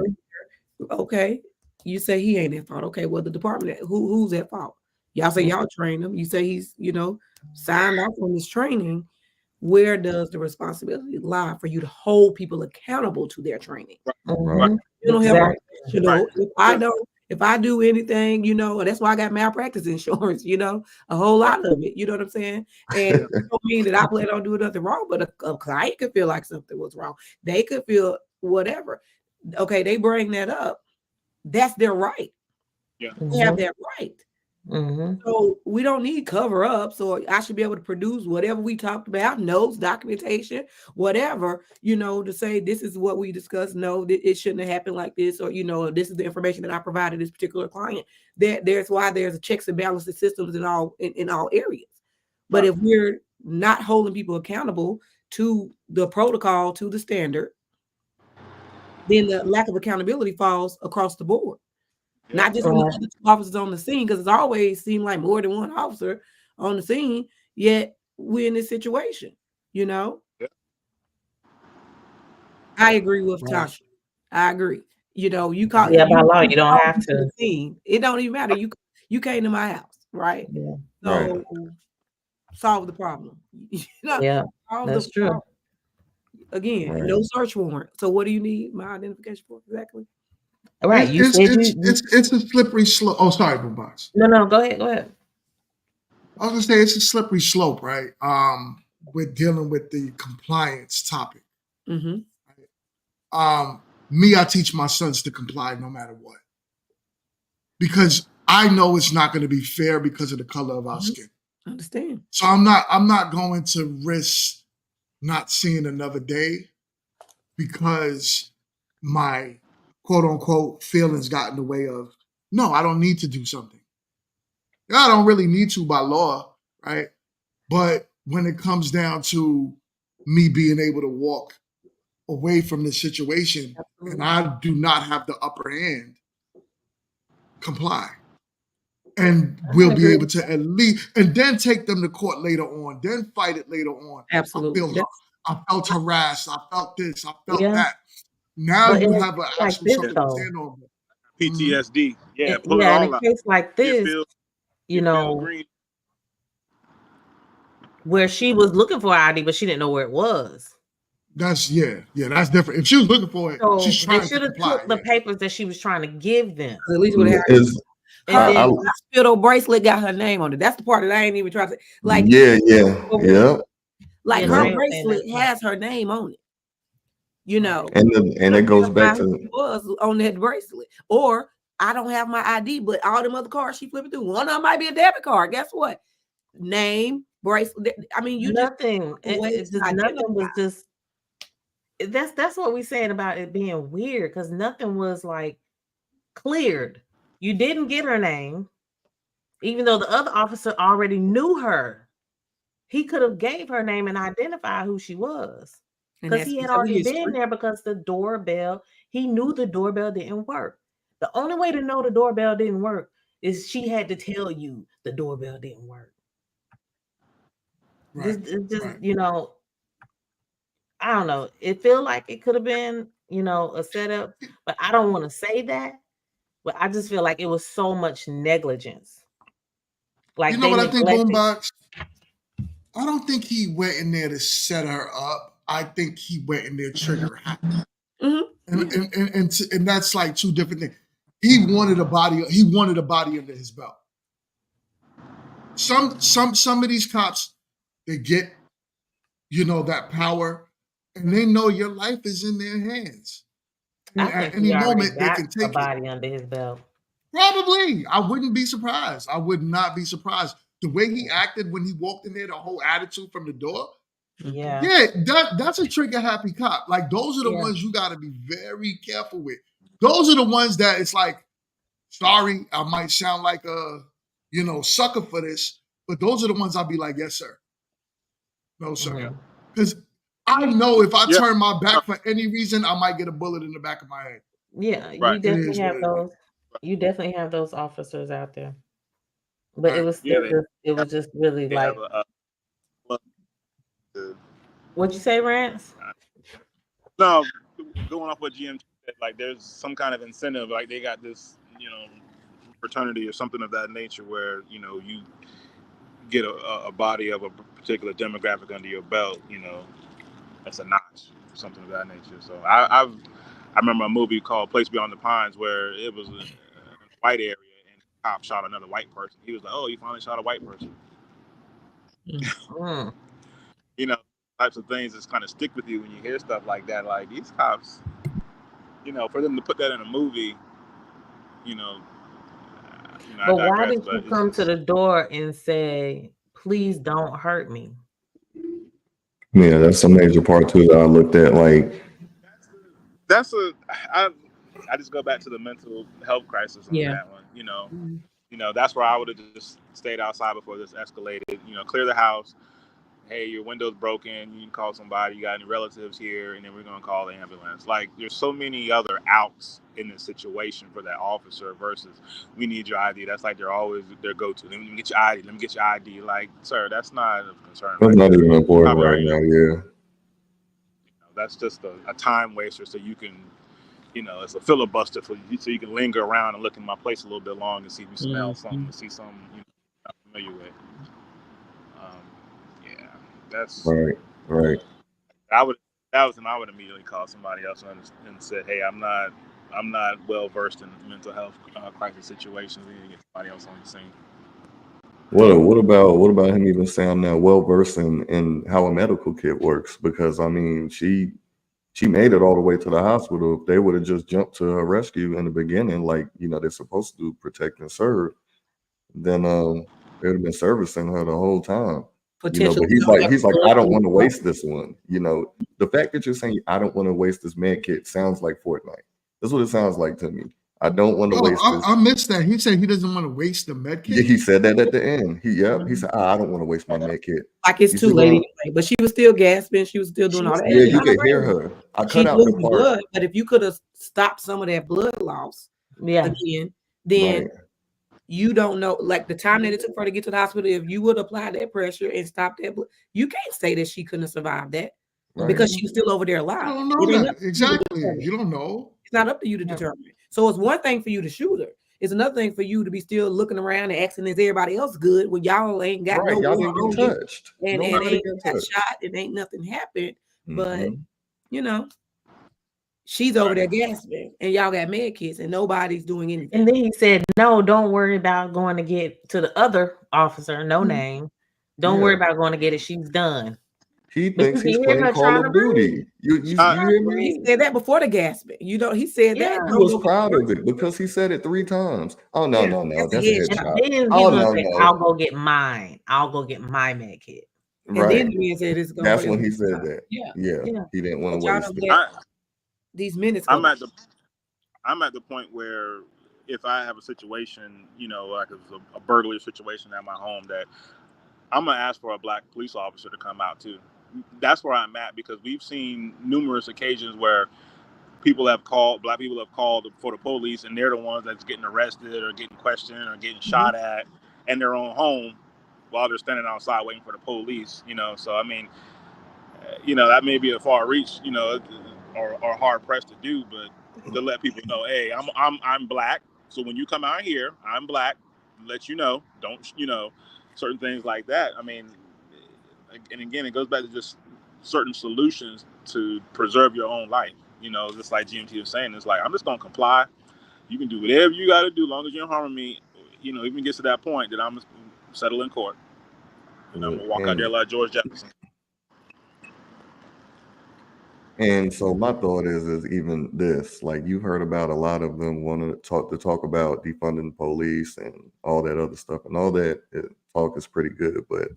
okay. You say he ain't at fault. Okay, well, the department, who's at fault? Y'all say y'all trained him. You say he's, you know, signed off on his training. Where does the responsibility lie for you to hold people accountable to their training? Mental health, you know, if I do anything, you know, and that's why I got malpractice insurance, you know, a whole lot of it, you know what I'm saying? And it don't mean that I plan on doing nothing wrong, but a client could feel like something was wrong. They could feel whatever. Okay, they bring that up. That's their right. Yeah. They have that right. So we don't need cover-ups, or I should be able to produce whatever we talked about, notes, documentation, whatever, you know, to say this is what we discussed. No, it shouldn't have happened like this, or, you know, this is the information that I provided this particular client. There's why there's a checks and balances systems in all areas. But if we're not holding people accountable to the protocol, to the standard, then the lack of accountability falls across the board. Not just when the other two officers on the scene, because it's always seemed like more than one officer on the scene, yet we're in this situation, you know? I agree with Tasha. I agree. You know, you call by law, you don't have to. The scene. It don't even matter. You came to my house, right? Yeah. So solve the problem. You know, that's true. Again, no search warrant. So what do you need my identification for exactly? Right. It's a slippery slope. Oh, sorry, Boombox. No, go ahead. I was gonna say it's a slippery slope, right? We're dealing with the compliance topic. Me, I teach my sons to comply no matter what, because I know it's not going to be fair because of the color of our skin. I understand. So I'm not going to risk not seeing another day because my quote unquote feelings got in the way of, no, I don't need to do something. I don't really need to by law, right? But when it comes down to me being able to walk away from this situation, and I do not have the upper hand, comply. And we'll be able to at least, and then take them to court later on, then fight it later on. Absolutely. I felt harassed. I felt this. I felt that. Now you have an actual something to stand on. PTSD. Yeah, in a case like this, you know, where she was looking for ID, but she didn't know where it was. That's that's different. If she was looking for it, So she's they trying to should have comply. took the papers that she was trying to give them. At least would have Is And I, then I, hospital bracelet got her name on it. That's the part that I ain't even trying to like. yeah. Like Yeah, her I ain't saying bracelet that. has her name on it. You know, and it goes back who to she was on that bracelet. Or I don't have my ID, but all them other cards she flipping through. One of them might be a debit card. Guess what? Name, bracelet. I mean, you nothing. just Nothing was just. That's what we saying about it being weird, because nothing was like cleared. You didn't get her name, even though the other officer already knew her. He could have gave her name and identified who she was, because he had already been there. Because the doorbell, he knew the doorbell didn't work. The only way to know the doorbell didn't work is she had to tell you the doorbell didn't work. Right. Just you know, I don't know. It feel like it could have been, you know, a setup, but I don't want to say that. But I just feel like it was so much negligence. Like, you know what I think, neglected. Boombox? I don't think he went in there to set her up. I think he went in there trigger happy. And that's like two different things. He wanted a body under his belt. Some of these cops, they get, you know, that power, and they know your life is in their hands. And at any moment they can take a body under his belt. Probably. I wouldn't be surprised. I would not be surprised. The way he acted when he walked in there, the whole attitude from the door. Yeah. That's a trigger happy cop. Like, those are the ones you got to be very careful with. Those are the ones that it's like, sorry, I might sound like a, you know, sucker for this, but those are the ones I'll be like, yes, sir. No, sir. Because I know if I turn my back for any reason, I might get a bullet in the back of my head. Yeah, you definitely have those. You definitely have those officers out there. But it was still it was just really like. What'd you say, Rance? No, going off what GM said, like there's some kind of incentive, like they got this, you know, fraternity or something of that nature where, you know, you get a body of a particular demographic under your belt, you know, that's a notch, something of that nature. So I remember a movie called Place Beyond the Pines where it was a white area and a cop shot another white person. He was like, "Oh, you finally shot a white person." You know, types of things that kind of stick with you when you hear stuff like that. Like, these cops, you know, for them to put that in a movie, you know. But why did you come to the door and say, "Please don't hurt me"? Yeah, that's a major part too that I looked at. Like, I just go back to the mental health crisis on that one. You know, that's where I would have just stayed outside before this escalated. You know, clear the house. Hey, your window's broken. You can call somebody. You got any relatives here? And then we're gonna call the ambulance. Like, there's so many other outs in this situation for that officer versus we need your ID. That's like they're always their go-to. Let me get your ID. Let me get your ID. Like, sir, that's not a concern. That's not even important right now. Yeah. That's just a time waster, so you can, you know, it's a filibuster for you, so you can linger around and look in my place a little bit longer and see if you smell something, see something you're not familiar with. Yeah, that's right. I would immediately call somebody else and said, hey, I'm not well versed in mental health crisis situations. We need to get somebody else on the scene. What about him even saying that well versed in how a medical kit works? Because I mean, she made it all the way to the hospital. If they would have just jumped to her rescue in the beginning, like, you know, they're supposed to protect and serve, then they would have been servicing her the whole time. You know, but he's like, I don't want to waste this one. You know, the fact that you're saying I don't want to waste this med kit sounds like Fortnite. That's what it sounds like to me. I don't want to waste this. I missed that. He said he doesn't want to waste the med kit. Yeah, he said that at the end. He said, I don't want to waste my med kit. Like, it's too late anyway. But she was still gasping. She was still doing all that. Yeah, you could hear her. I cut out the part. Blood, but if you could have stopped some of that blood loss, then you don't know, like the time that it took for her to get to the hospital. If you would apply that pressure and stop that blood, you can't say that she couldn't have survived that because she was still over there alive. I don't know that. Exactly. You don't know. It's not up to you to determine. So it's one thing for you to shoot her. It's another thing for you to be still looking around and asking, is everybody else good when y'all ain't got y'all didn't get touched. And ain't got shot and ain't nothing happened. But you know, she's over there gasping, and y'all got med kits, and nobody's doing anything. And then he said, "No, don't worry about going to get to the other officer. No Mhm. name. Don't worry about going to get it. She's done." He But thinks you he's can hear playing her Call trying to of Duty. You hear He me? said that before the gasping. You know, he said Yeah. that. He Don't was go get proud the of it because he said it 3 times. Oh no, Yeah, no, no, that's a that's a headshot. headshot. And then he Oh was no, like, no. "I'll go get mine. I'll go get my med kit." And Right. then the man said it's gonna That's hurt when he his said side. that. Yeah. Yeah. Yeah. He didn't want But to y'all waste don't it. let these minutes go. I'm at the point where if I have a situation, you know, like it's a burglary situation at my home, that I'm gonna ask for a black police officer to come out too. That's where I'm at, because we've seen numerous occasions where black people have called for the police, and they're the ones that's getting arrested or getting questioned or getting shot at in their own home while they're standing outside waiting for the police. You know, so I mean, you know, that may be a far reach, you know, or hard pressed to do, but to let people know, hey, I'm black, so when you come out here, I'm black. Let you know, don't, you know, certain things like that. I mean, and again, it goes back to just certain solutions to preserve your own life. You know, just like GMT was saying, it's like, I'm just gonna comply. You can do whatever you got to do, as long as you're harming me. You know, even gets to that point that I'm gonna settle in court, and I'm gonna walk out there like George Jefferson. And so my thought is even this, like you've heard about a lot of them wanting to talk about defunding the police and all that other stuff, and all that talk is pretty good, but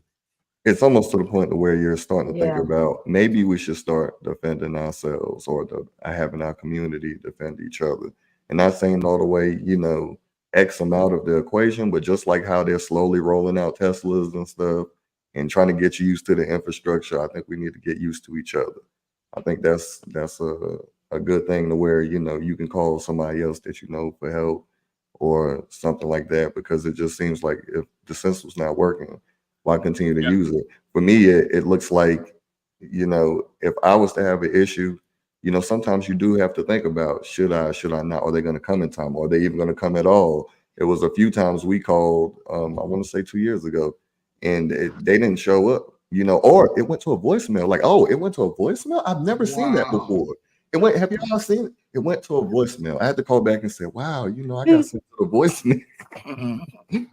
it's almost to the point where you're starting to think about maybe we should start defending ourselves, or having our community defend each other. And not saying all the way, you know, X them out of the equation, but just like how they're slowly rolling out Teslas and stuff and trying to get you used to the infrastructure, I think we need to get used to each other. I think that's a good thing, to where, you know, you can call somebody else that you know for help or something like that, because it just seems like if the system's not working, why continue to use it? For me, it looks like, you know, if I was to have an issue, you know, sometimes you do have to think about, should I not? Are they going to come in time? Are they even going to come at all? It was a few times we called, I want to say 2 years ago, and they didn't show up, you know, or it went to a voicemail. Like, oh, it went to a voicemail? I've never seen that before. Have y'all seen it? It went to a voicemail. I had to call back and say, wow, you know, I got sent to a voicemail.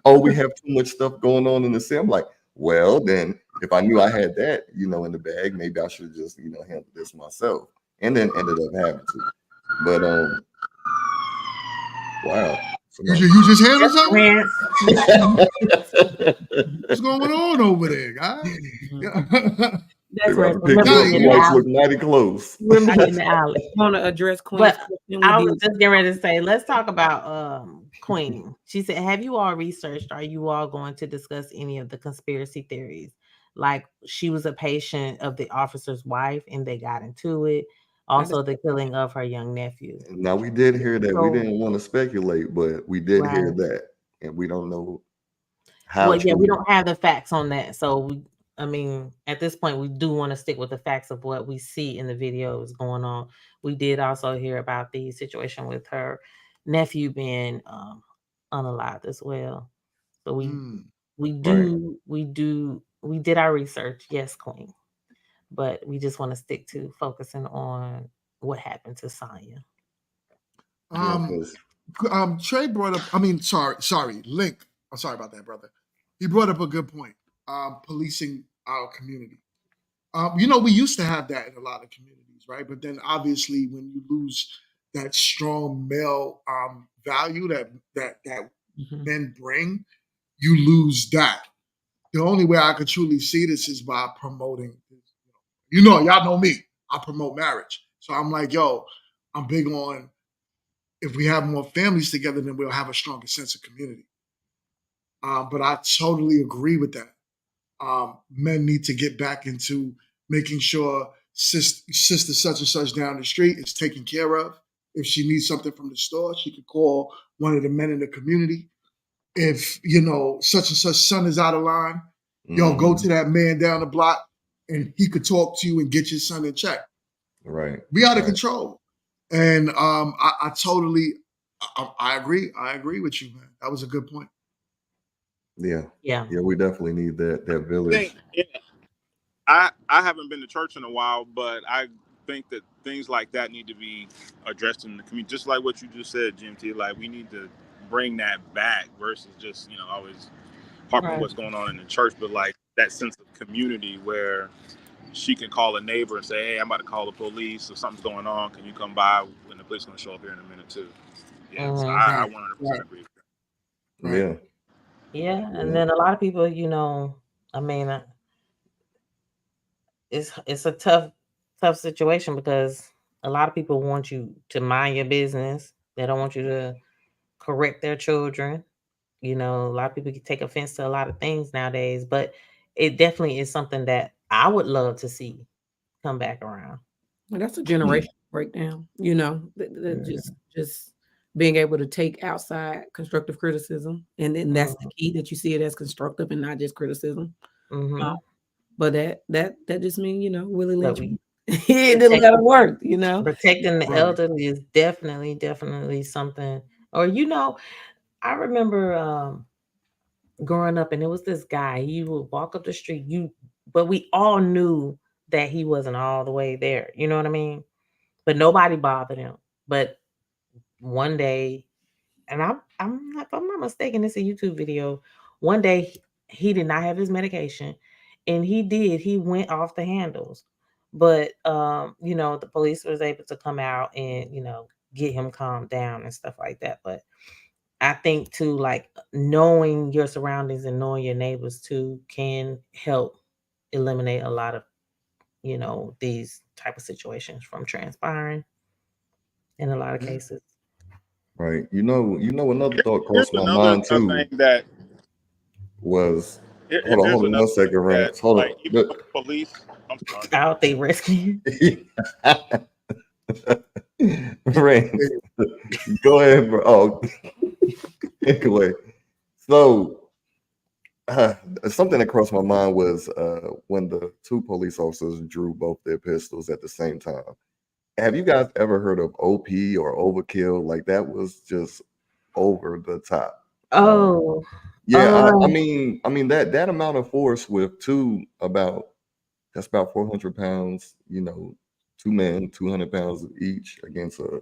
Oh, we have too much stuff going on in the city. I'm like, well, then if I knew I had that, you know, in the bag, maybe I should just, you know, handle this myself. And then ended up having to. But wow. You just handled something? Man. What's going on over there, guys? That's right. right. The lights look mighty close. Remember in the alley. Want to address Queen? But I was just getting ready to say, let's talk about Queen. She said, have you all researched? Are you all going to discuss any of the conspiracy theories? Like she was a patient of the officer's wife and they got into it. Also, the killing of her young nephew. Now, we did hear that. We didn't want to speculate, but we did hear that. And we don't know how. Well, yeah, we don't have the facts on that. So, I mean, at this point, we do want to stick with the facts of what we see in the videos going on. We did also hear about the situation with her nephew being unalived as well. So we did our research. Yes, Queen. But we just want to stick to focusing on what happened to Sonya. Trey brought up, sorry, Link. I'm sorry about that, brother. He brought up a good point. Policing our community. You know, we used to have that in a lot of communities, right? But then obviously when you lose that strong male value that men bring, you lose that. The only way I could truly see this is by promoting, you know, y'all know me. I promote marriage. So I'm like, yo, I'm big on, if we have more families together, then we'll have a stronger sense of community. But I totally agree with that. Men need to get back into making sure sister such and such down the street is taken care of. If she needs something from the store, she could call one of the men in the community. If, you know, such and such son is out of line, yo, go to that man down the block and he could talk to you and get your son in check. Right. We out of control. And I totally, I agree. I agree with you, man. That was a good point. Yeah. We definitely need that village. I haven't been to church in a while, but I think that things like that need to be addressed in the community, just like what you just said, GMT. Like, we need to bring that back versus just, always harping Right. what's going on in the church, but like that sense of community where she can call a neighbor and say, hey, I'm about to call the police, if something's going on, can you come by? When the police going to show up here in a minute too. Yeah, so I 100% agree with that. Right. Yeah, and then a lot of people, I mean, it's a tough situation because a lot of people want you to mind your business. They don't want you to correct their children. A lot of people can take offense to a lot of things nowadays, but it definitely is something that I would love to see come back around. Well, that's a generation breakdown, just being able to take outside constructive criticism, and then that's the key, that you see it as constructive and not just criticism. But that just means, Willie Lynch, it didn't let it work, Protecting the elderly is definitely something. Or I remember growing up, and it was this guy. He would walk up the street, but we all knew that he wasn't all the way there. You know what I mean? But nobody bothered him. But one day, and if I'm not mistaken, it's a YouTube video. One day he did not have his medication, and he went off the handles. But the police was able to come out and get him calmed down and stuff like that. But I think too, like, knowing your surroundings and knowing your neighbors too can help eliminate a lot of these type of situations from transpiring in a lot of cases. Right. Another thought Here's crossed my another mind too thing that was here's hold on another 1 second, thing Rance. that, Hold like, on. even with the police, I'm sorry. Out they rescue. Rance, go ahead, bro. Oh, anyway. So something that crossed my mind was when the two police officers drew both their pistols at the same time. Have you guys ever heard of OP or overkill? Like, that was just over the top. Oh, yeah. I mean that amount of force with that's about 400 pounds. Two men, 200 pounds each against a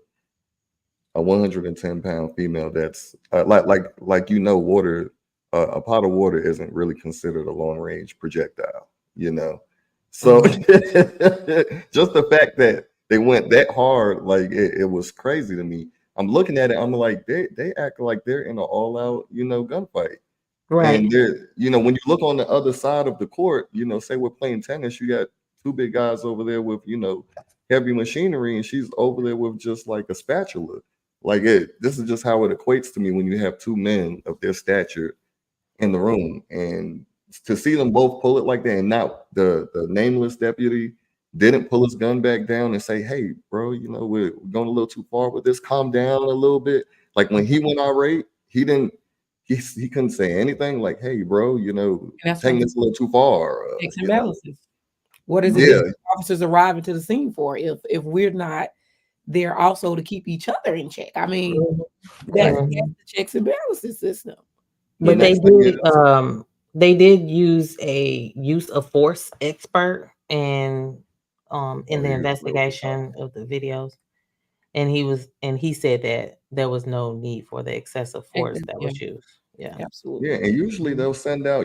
110-pound female. That's water. A pot of water isn't really considered a long-range projectile. So just the fact that they went that hard, like, it was crazy to me. I'm looking at it, I'm like, they act like they're in an all-out, gunfight. right. And they're, when you look on the other side of the court, say we're playing tennis, you got two big guys over there with, heavy machinery, and she's over there with just like a spatula. Like, this is just how it equates to me when you have two men of their stature in the room, and to see them both pull it like that, and not the nameless deputy didn't pull his gun back down and say, hey, bro, we're going a little too far with this, calm down a little bit. Like, when he went irate, he couldn't say anything like, hey, bro, taking this a little too far. Checks and balances. What is it that officers arriving to the scene for if we're not there also to keep each other in check? I mean, that's the checks and balances system. But they did use a use of force expert and in the investigation of the videos, and he said that there was no need for the excessive force that was used. Yeah, absolutely. Yeah, and usually they'll send out,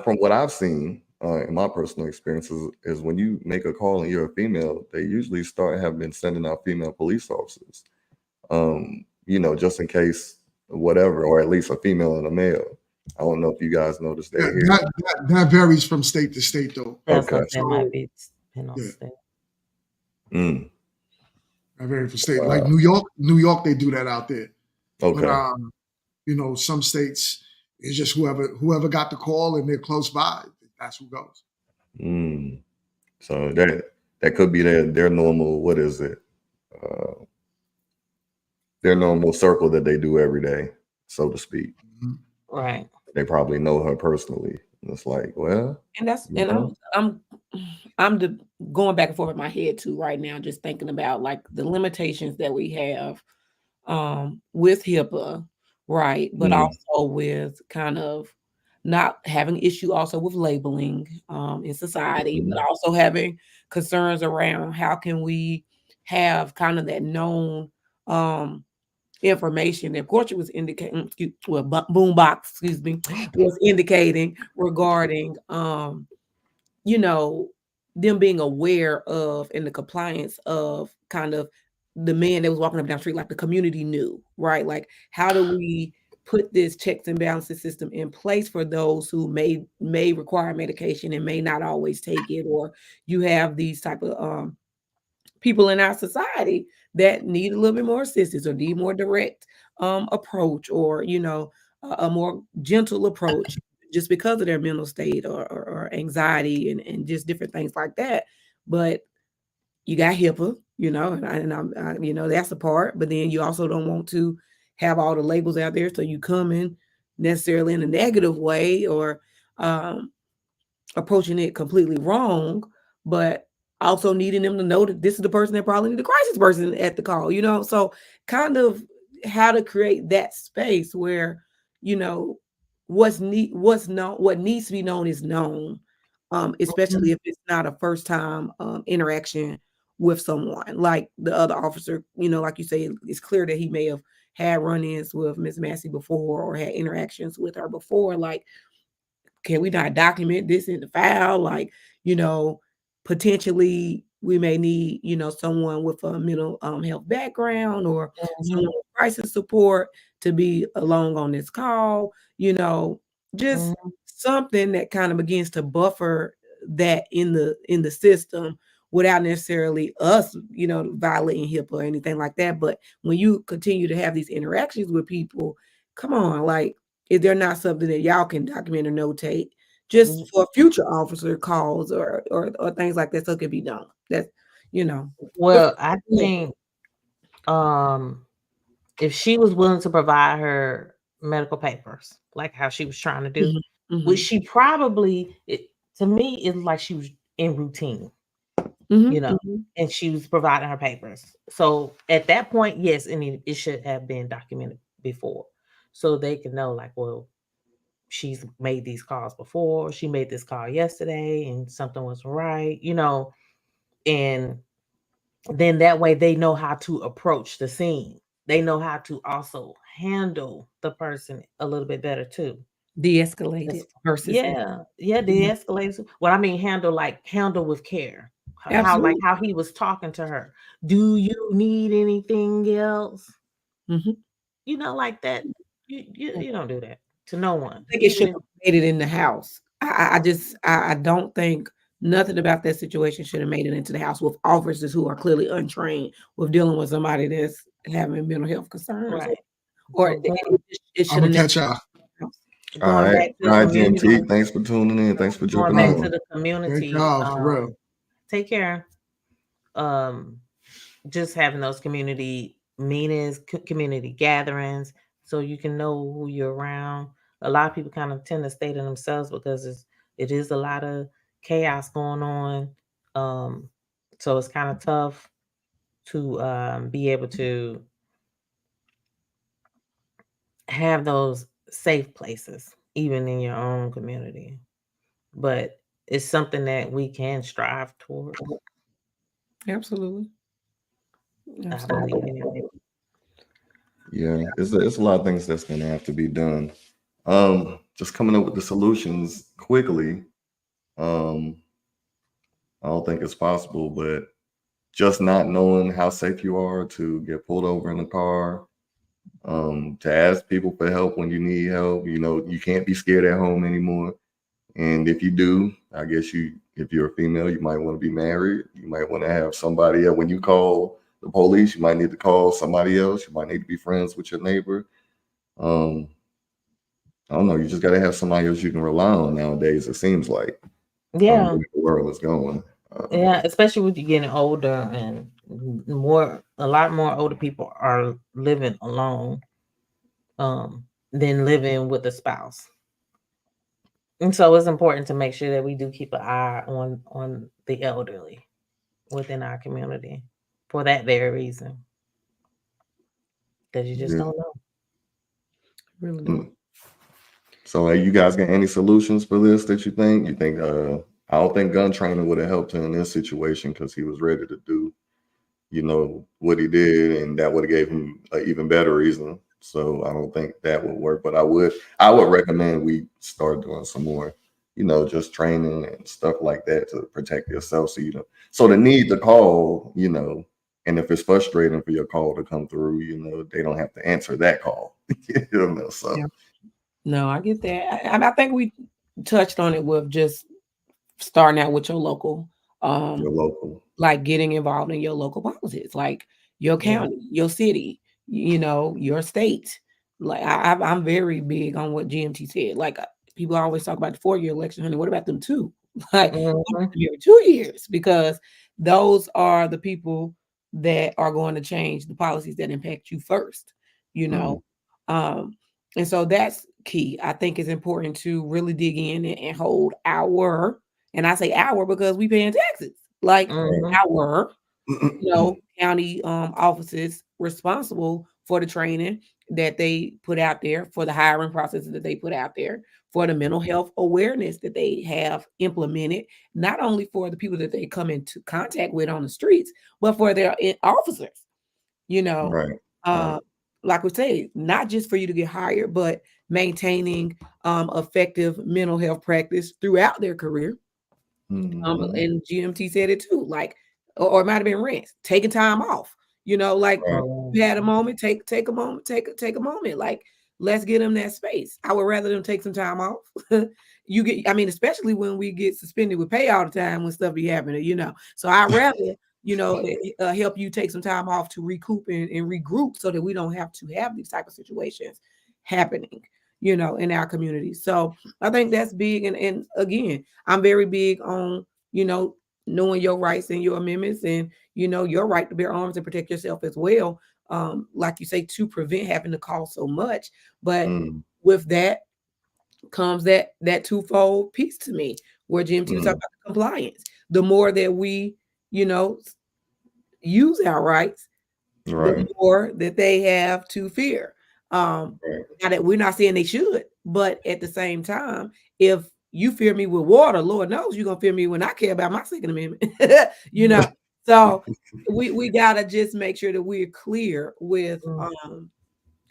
from what I've seen in my personal experiences, is when you make a call and you're a female, they usually have been sending out female police officers, just in case whatever, or at least a female and a male. I don't know if you guys noticed that. That varies from state to state, though. Okay. That might be state. That varies from state. Like New York, they do that out there. Okay. But some states, it's just whoever got the call and they're close by, that's who goes. So that could be their normal, what is it? Their normal circle that they do every day, so to speak. Right. They probably know her personally. And it's like, well, and that's I'm going back and forth in my head too right now, just thinking about like the limitations that we have with HIPAA, right? But also with kind of not having issue also with labeling in society, but Mhm. also having concerns around how can we have kind of that known information that Portia was indicating, Boombox, excuse me, was indicating regarding, you know, them being aware of and the compliance of kind of the man that was walking up down the street, like the community knew, right? Like, how do we put this checks and balances system in place for those who may require medication and may not always take it, or you have these type of people in our society that need a little bit more assistance or need more direct approach, or a more gentle approach just because of their mental state or anxiety and just different things like that. But you got HIPAA, that's the part. But then you also don't want to have all the labels out there, so you come in necessarily in a negative way, or approaching it completely wrong, but also needing them to know that this is the person that probably need the crisis person at the call, So kind of how to create that space where, what needs to be known is known, especially if it's not a first time interaction with someone. Like the other officer, like you say, it's clear that he may have had run-ins with Miss Massey before or had interactions with her before. Like, can we not document this in the file? Like, potentially we may need, someone with a mental health background or someone with crisis support to be along on this call, just something that kind of begins to buffer that in the system without necessarily us, violating HIPAA or anything like that. But when you continue to have these interactions with people, come on, like, is there not something that y'all can document or notate just for future officer calls or things like that, so it can be done? That's Well, I think if she was willing to provide her medical papers, like how she was trying to do, which she probably, to me, it's like she was in routine, and she was providing her papers. So at that point, yes, it should have been documented before, so they can know, like, well, she's made these calls before. She made this call yesterday, and something was right, and then that way they know how to approach the scene. They know how to also handle the person a little bit better too. De-escalated versus De-escalate. What I mean, handle with care. Absolutely. How he was talking to her. Do you need anything else? Like that. You don't do that to no one. I think it should have made it in the house. I don't think nothing about that situation should have made it into the house with officers who are clearly untrained with dealing with somebody that's having mental health concerns. Right. Or it should have catch y'all. All right, GMT. Thanks for tuning in. Thanks for jumping back on. to the community. For real. Take care. Just having those community meetings, community gatherings, so you can know who you're around. A lot of people kind of tend to stay to themselves because it is a lot of chaos going on. So it's kind of tough to be able to have those safe places, even in your own community. But it's something that we can strive toward. Absolutely. I believe in it. Yeah, it's a lot of things that's gonna have to be done. Just coming up with the solutions quickly. I don't think it's possible, but just not knowing how safe you are to get pulled over in a car, to ask people for help when you need help. You can't be scared at home anymore. And if you do, I guess if you're a female, you might want to be married. You might want to have somebody else. When you call the police, you might need to call somebody else. You might need to be friends with your neighbor. I don't know. You just got to have somebody else you can rely on nowadays, it seems like. Yeah. The way the world is going. Yeah, especially with you getting older, and a lot more older people are living alone than living with a spouse. And so it's important to make sure that we do keep an eye on the elderly within our community for that very reason. Because you just don't know. Really do. So you guys got any solutions for this that you think? I don't think gun training would have helped him in this situation because he was ready to do, what he did, and that would have gave him an even better reason. So I don't think that would work. But I would recommend we start doing some more, just training and stuff like that to protect yourself. So the need to call, and if it's frustrating for your call to come through, they don't have to answer that call. So. Yeah. No, I get that. I think we touched on it with just starting out with your local, like getting involved in your local politics, like your county, your city, your state. Like I'm very big on what GMT said. Like people always talk about the 4-year election, honey. What about them 2? Like every 2 years, because those are the people that are going to change the policies that impact you first. And so that's key. I think it's important to really dig in and hold our, and I say our because we paying taxes, like our, county offices responsible for the training that they put out there, for the hiring processes that they put out there, for the mental health awareness that they have implemented, not only for the people that they come into contact with on the streets, but for their officers, like we say, not just for you to get hired, but maintaining effective mental health practice throughout their career. And GMT said it too, like, or it might have been Rance, taking time off, like you had a moment, take a moment, take a moment, like, let's get them that space. I would rather them take some time off. Especially when we get suspended with pay all the time when stuff be happening, so I'd rather help you take some time off to recoup and regroup so that we don't have to have these type of situations happening, in our community. So I think that's big. And again, I'm very big on, knowing your rights and your amendments and, your right to bear arms and protect yourself as well. Like you say, to prevent having to call so much. But with that comes that twofold piece to me, where GMT was talking about the compliance. The more that we, use our rights, the more that they have to fear. Now that we're not saying they should, but at the same time, if you fear me with water, Lord knows you're gonna fear me when I care about my Second Amendment. So we gotta just make sure that we're clear with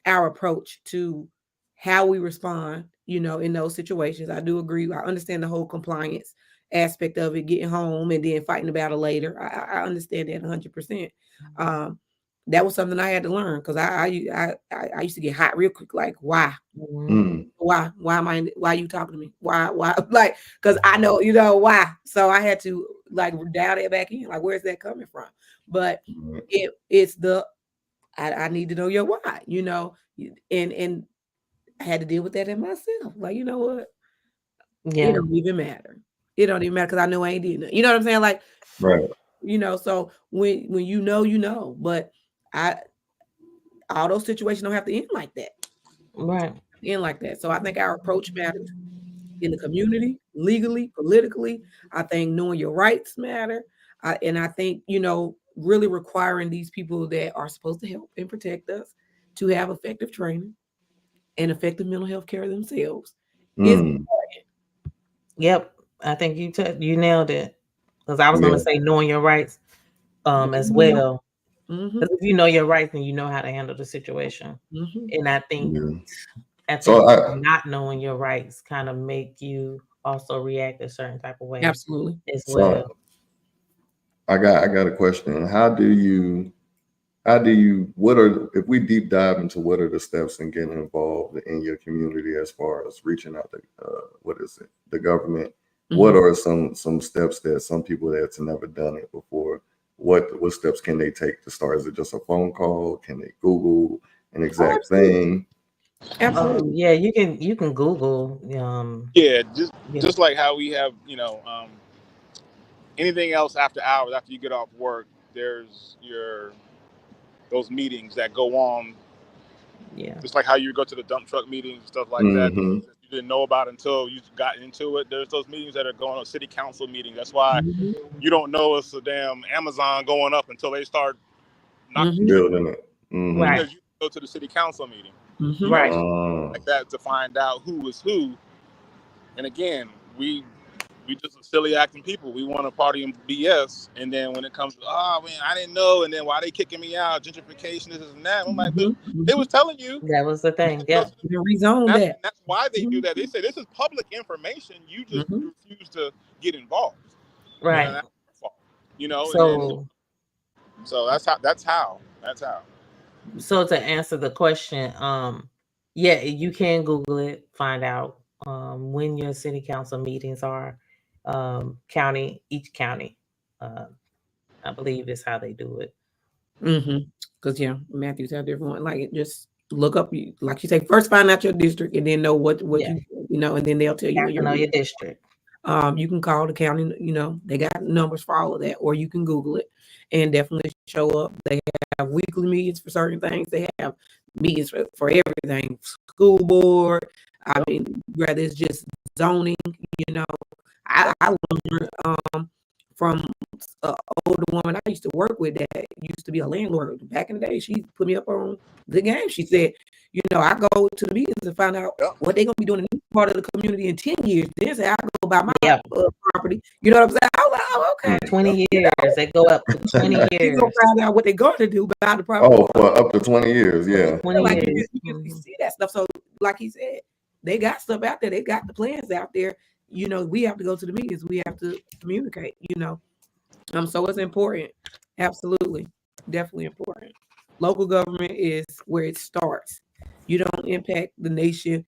our approach to how we respond, in those situations. I do agree. I understand the whole compliance aspect of it, getting home and then fighting the battle later. I understand that 100%. That was something I had to learn, because I used to get hot real quick. Like, why? Why are you talking to me? Why? Like, because I know, why. So I had to like dial that back in. Like, where's that coming from? But it's I need to know your why, and I had to deal with that in myself. Like, you know what? It don't even matter. It don't even matter, because I know I ain't did nothing. You know what I'm saying? Like, so when you know, but all those situations don't have to end like that. End like that. So I think our approach matters in the community, legally, politically. I think knowing your rights matter. And I think, really requiring these people that are supposed to help and protect us to have effective training and effective mental health care themselves is important. Yep. I think you nailed it. Because I was going to say knowing your rights as well. Because if you know your rights, then you know how to handle the situation. And I think not knowing your rights kind of make you also react a certain type of way. Absolutely. As well. I got a question. If we deep dive into what are the steps in getting involved in your community as far as reaching out to the government? What are some steps that some people that's never done it before, what steps can they take to start? Is it just a phone call? Can they Google an exact thing? Absolutely. Yeah, you can Google. Just like how we have, anything else after hours, after you get off work, there's those meetings that go on. Just like how you go to the dump truck meetings and stuff like that. You didn't know about until you got into it. There's those meetings that are going on, city council meetings. That's why you don't know it's a damn Amazon going up until they start knocking building it. Because go to the city council meeting, Mhm. Right. like that, to find out who was who. And again, we just silly acting people. We want to party and BS, and then when it comes to, oh man, I didn't know, and then why they kicking me out, gentrification, this and that. I'm like, but they was telling you. That was the thing. So Yeah. You can rezone that. that's why they do that. They say this is public information. You just refuse to get involved. Right. And that's your fault, you know. So, and then, so that's how. so to answer the question, yeah, you can Google it, find out when your city council meetings are. Each county, I believe is how they do it. Because yeah, Matthews have different one. Like, just look up, like you say, first find out your district and then know what Yeah. you know, and then they'll tell you You when have to know your district. You can call the county, you know, they got numbers for all of that, or you can Google it and definitely show up. They have weekly meetings for certain things. They have meetings for everything, school board. I mean, whether it's just zoning, you know, I learned from an older woman I used to work with that used to be a landlord back in the day. She put me up on the game. She said, you know, I go to the meetings and find out what they're gonna be doing in this part of the community in 10 years. Then say I go buy my property. You know what I'm saying? I was like, oh, okay. 20 years. They go up to 20 years. You gonna find out what they're going to do about the property. Oh, for up to 20 years, yeah. 20 Like years. you can see that stuff. So, like he said, they got stuff out there. They got the plans out there. You know, we have to go to the meetings. We have to communicate. You know, so it's important. Absolutely, definitely important. Local government is where it starts. You don't impact the nation.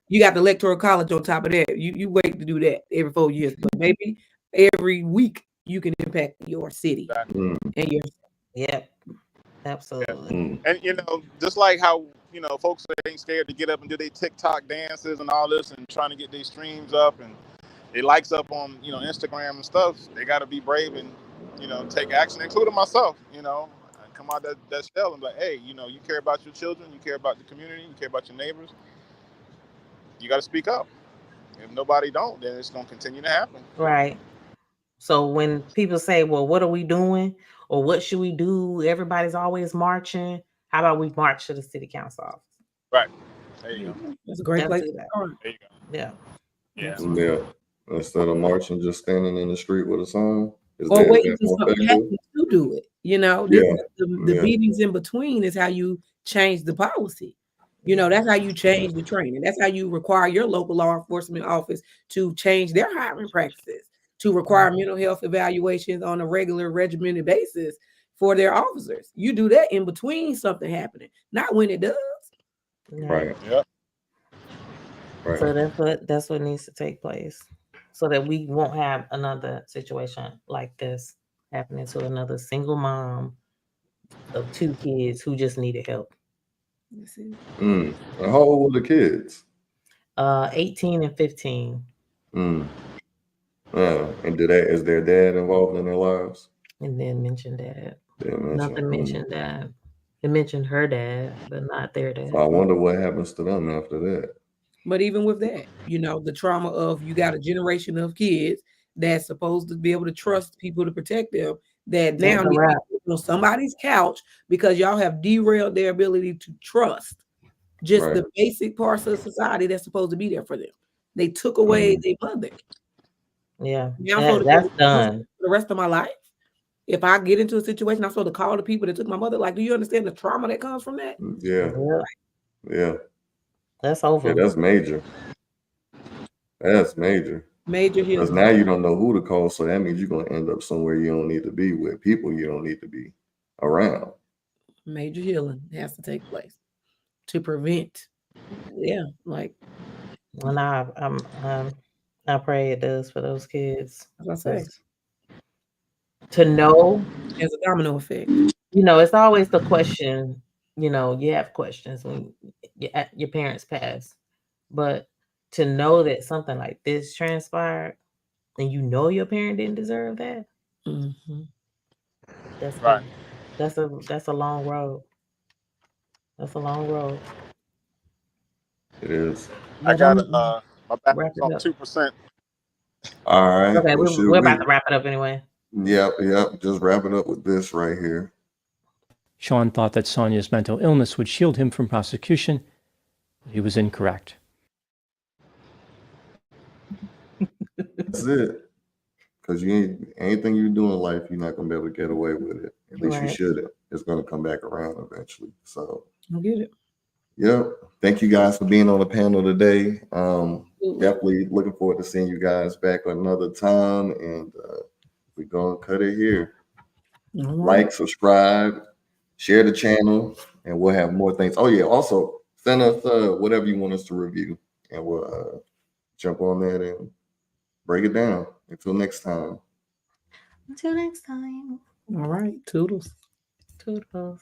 You got the electoral college on top of that. You wait to do that every 4 years, but maybe every week you can impact your city and your. Yep. Absolutely. And you know, just like how, you know, folks ain't scared to get up and do their TikTok dances and all this and trying to get their streams up and their likes up on, you know, Instagram and stuff. They got to be brave and, you know, take action, including myself. You know, I come out that shell and be like, hey, you know, you care about your children, you care about the community, you care about your neighbors. You got to speak up. If nobody don't, then it's going to continue to happen. Right. So when people say, well, what are we doing? Or what should we do? Everybody's always marching. How about we march to the city council office? Right. There you go. That's a great place to start. There you go. Yeah. Yeah. Instead of marching, just standing in the street with a sign. Or waiting for something happen to do it. You know, the meetings in between is how you change the policy. You know, that's how you change the training. That's how you require your local law enforcement office to change their hiring practices, to require mental health evaluations on a regular regimented basis for their officers. You do that in between something happening, not when it does. Right. Yeah. Right. So that's what needs to take place, so that we won't have another situation like this happening to another single mom of 2 kids who just needed help. And how old were the kids? 18 and 15. And is their dad involved in their lives? And then mentioned dad. Nothing mentioned dad. It mentioned her dad, but not their dad. So I wonder what happens to them after that. But even with that, you know, the trauma of you got a generation of kids that's supposed to be able to trust people to protect them, that now need to be on somebody's couch because y'all have derailed their ability to trust just the basic parts of society that's supposed to be there for them. They took away their mother. Yeah, now that's done. For the rest of my life. If I get into a situation, I'm supposed to call the people that took my mother. Like, do you understand the trauma that comes from that? Yeah. That's over. Yeah, that's major. That's major. Major healing. Because now you don't know who to call, so that means you're going to end up somewhere you don't need to be with people you don't need to be around. Major healing has to take place to prevent. Yeah, like. And I pray it does for those kids. As I say. To know, as a domino effect. You know, it's always the question. You know, you have questions when your parents pass, but to know that something like this transpired, and you know your parent didn't deserve that. That's right. That's a long road. That's a long road. It is. I got my battery's on 2%. All right. Okay, we're about to wrap it up anyway. Yep. Just wrap it up with this right here. Sean thought that Sonya's mental illness would shield him from prosecution. He was incorrect. That's it. Because anything you do in life, you're not gonna be able to get away with it. At least you Right. shouldn't. It's gonna come back around eventually. So I get it. yep. Thank you guys for being on the panel today. Definitely looking forward to seeing you guys back another time. And we're gonna cut it here. All right. Like, subscribe, share the channel, and we'll have more things. Oh yeah, also send us whatever you want us to review, and we'll jump on that and break it down. Until next time. Until next time. All right. Toodles. Toodles.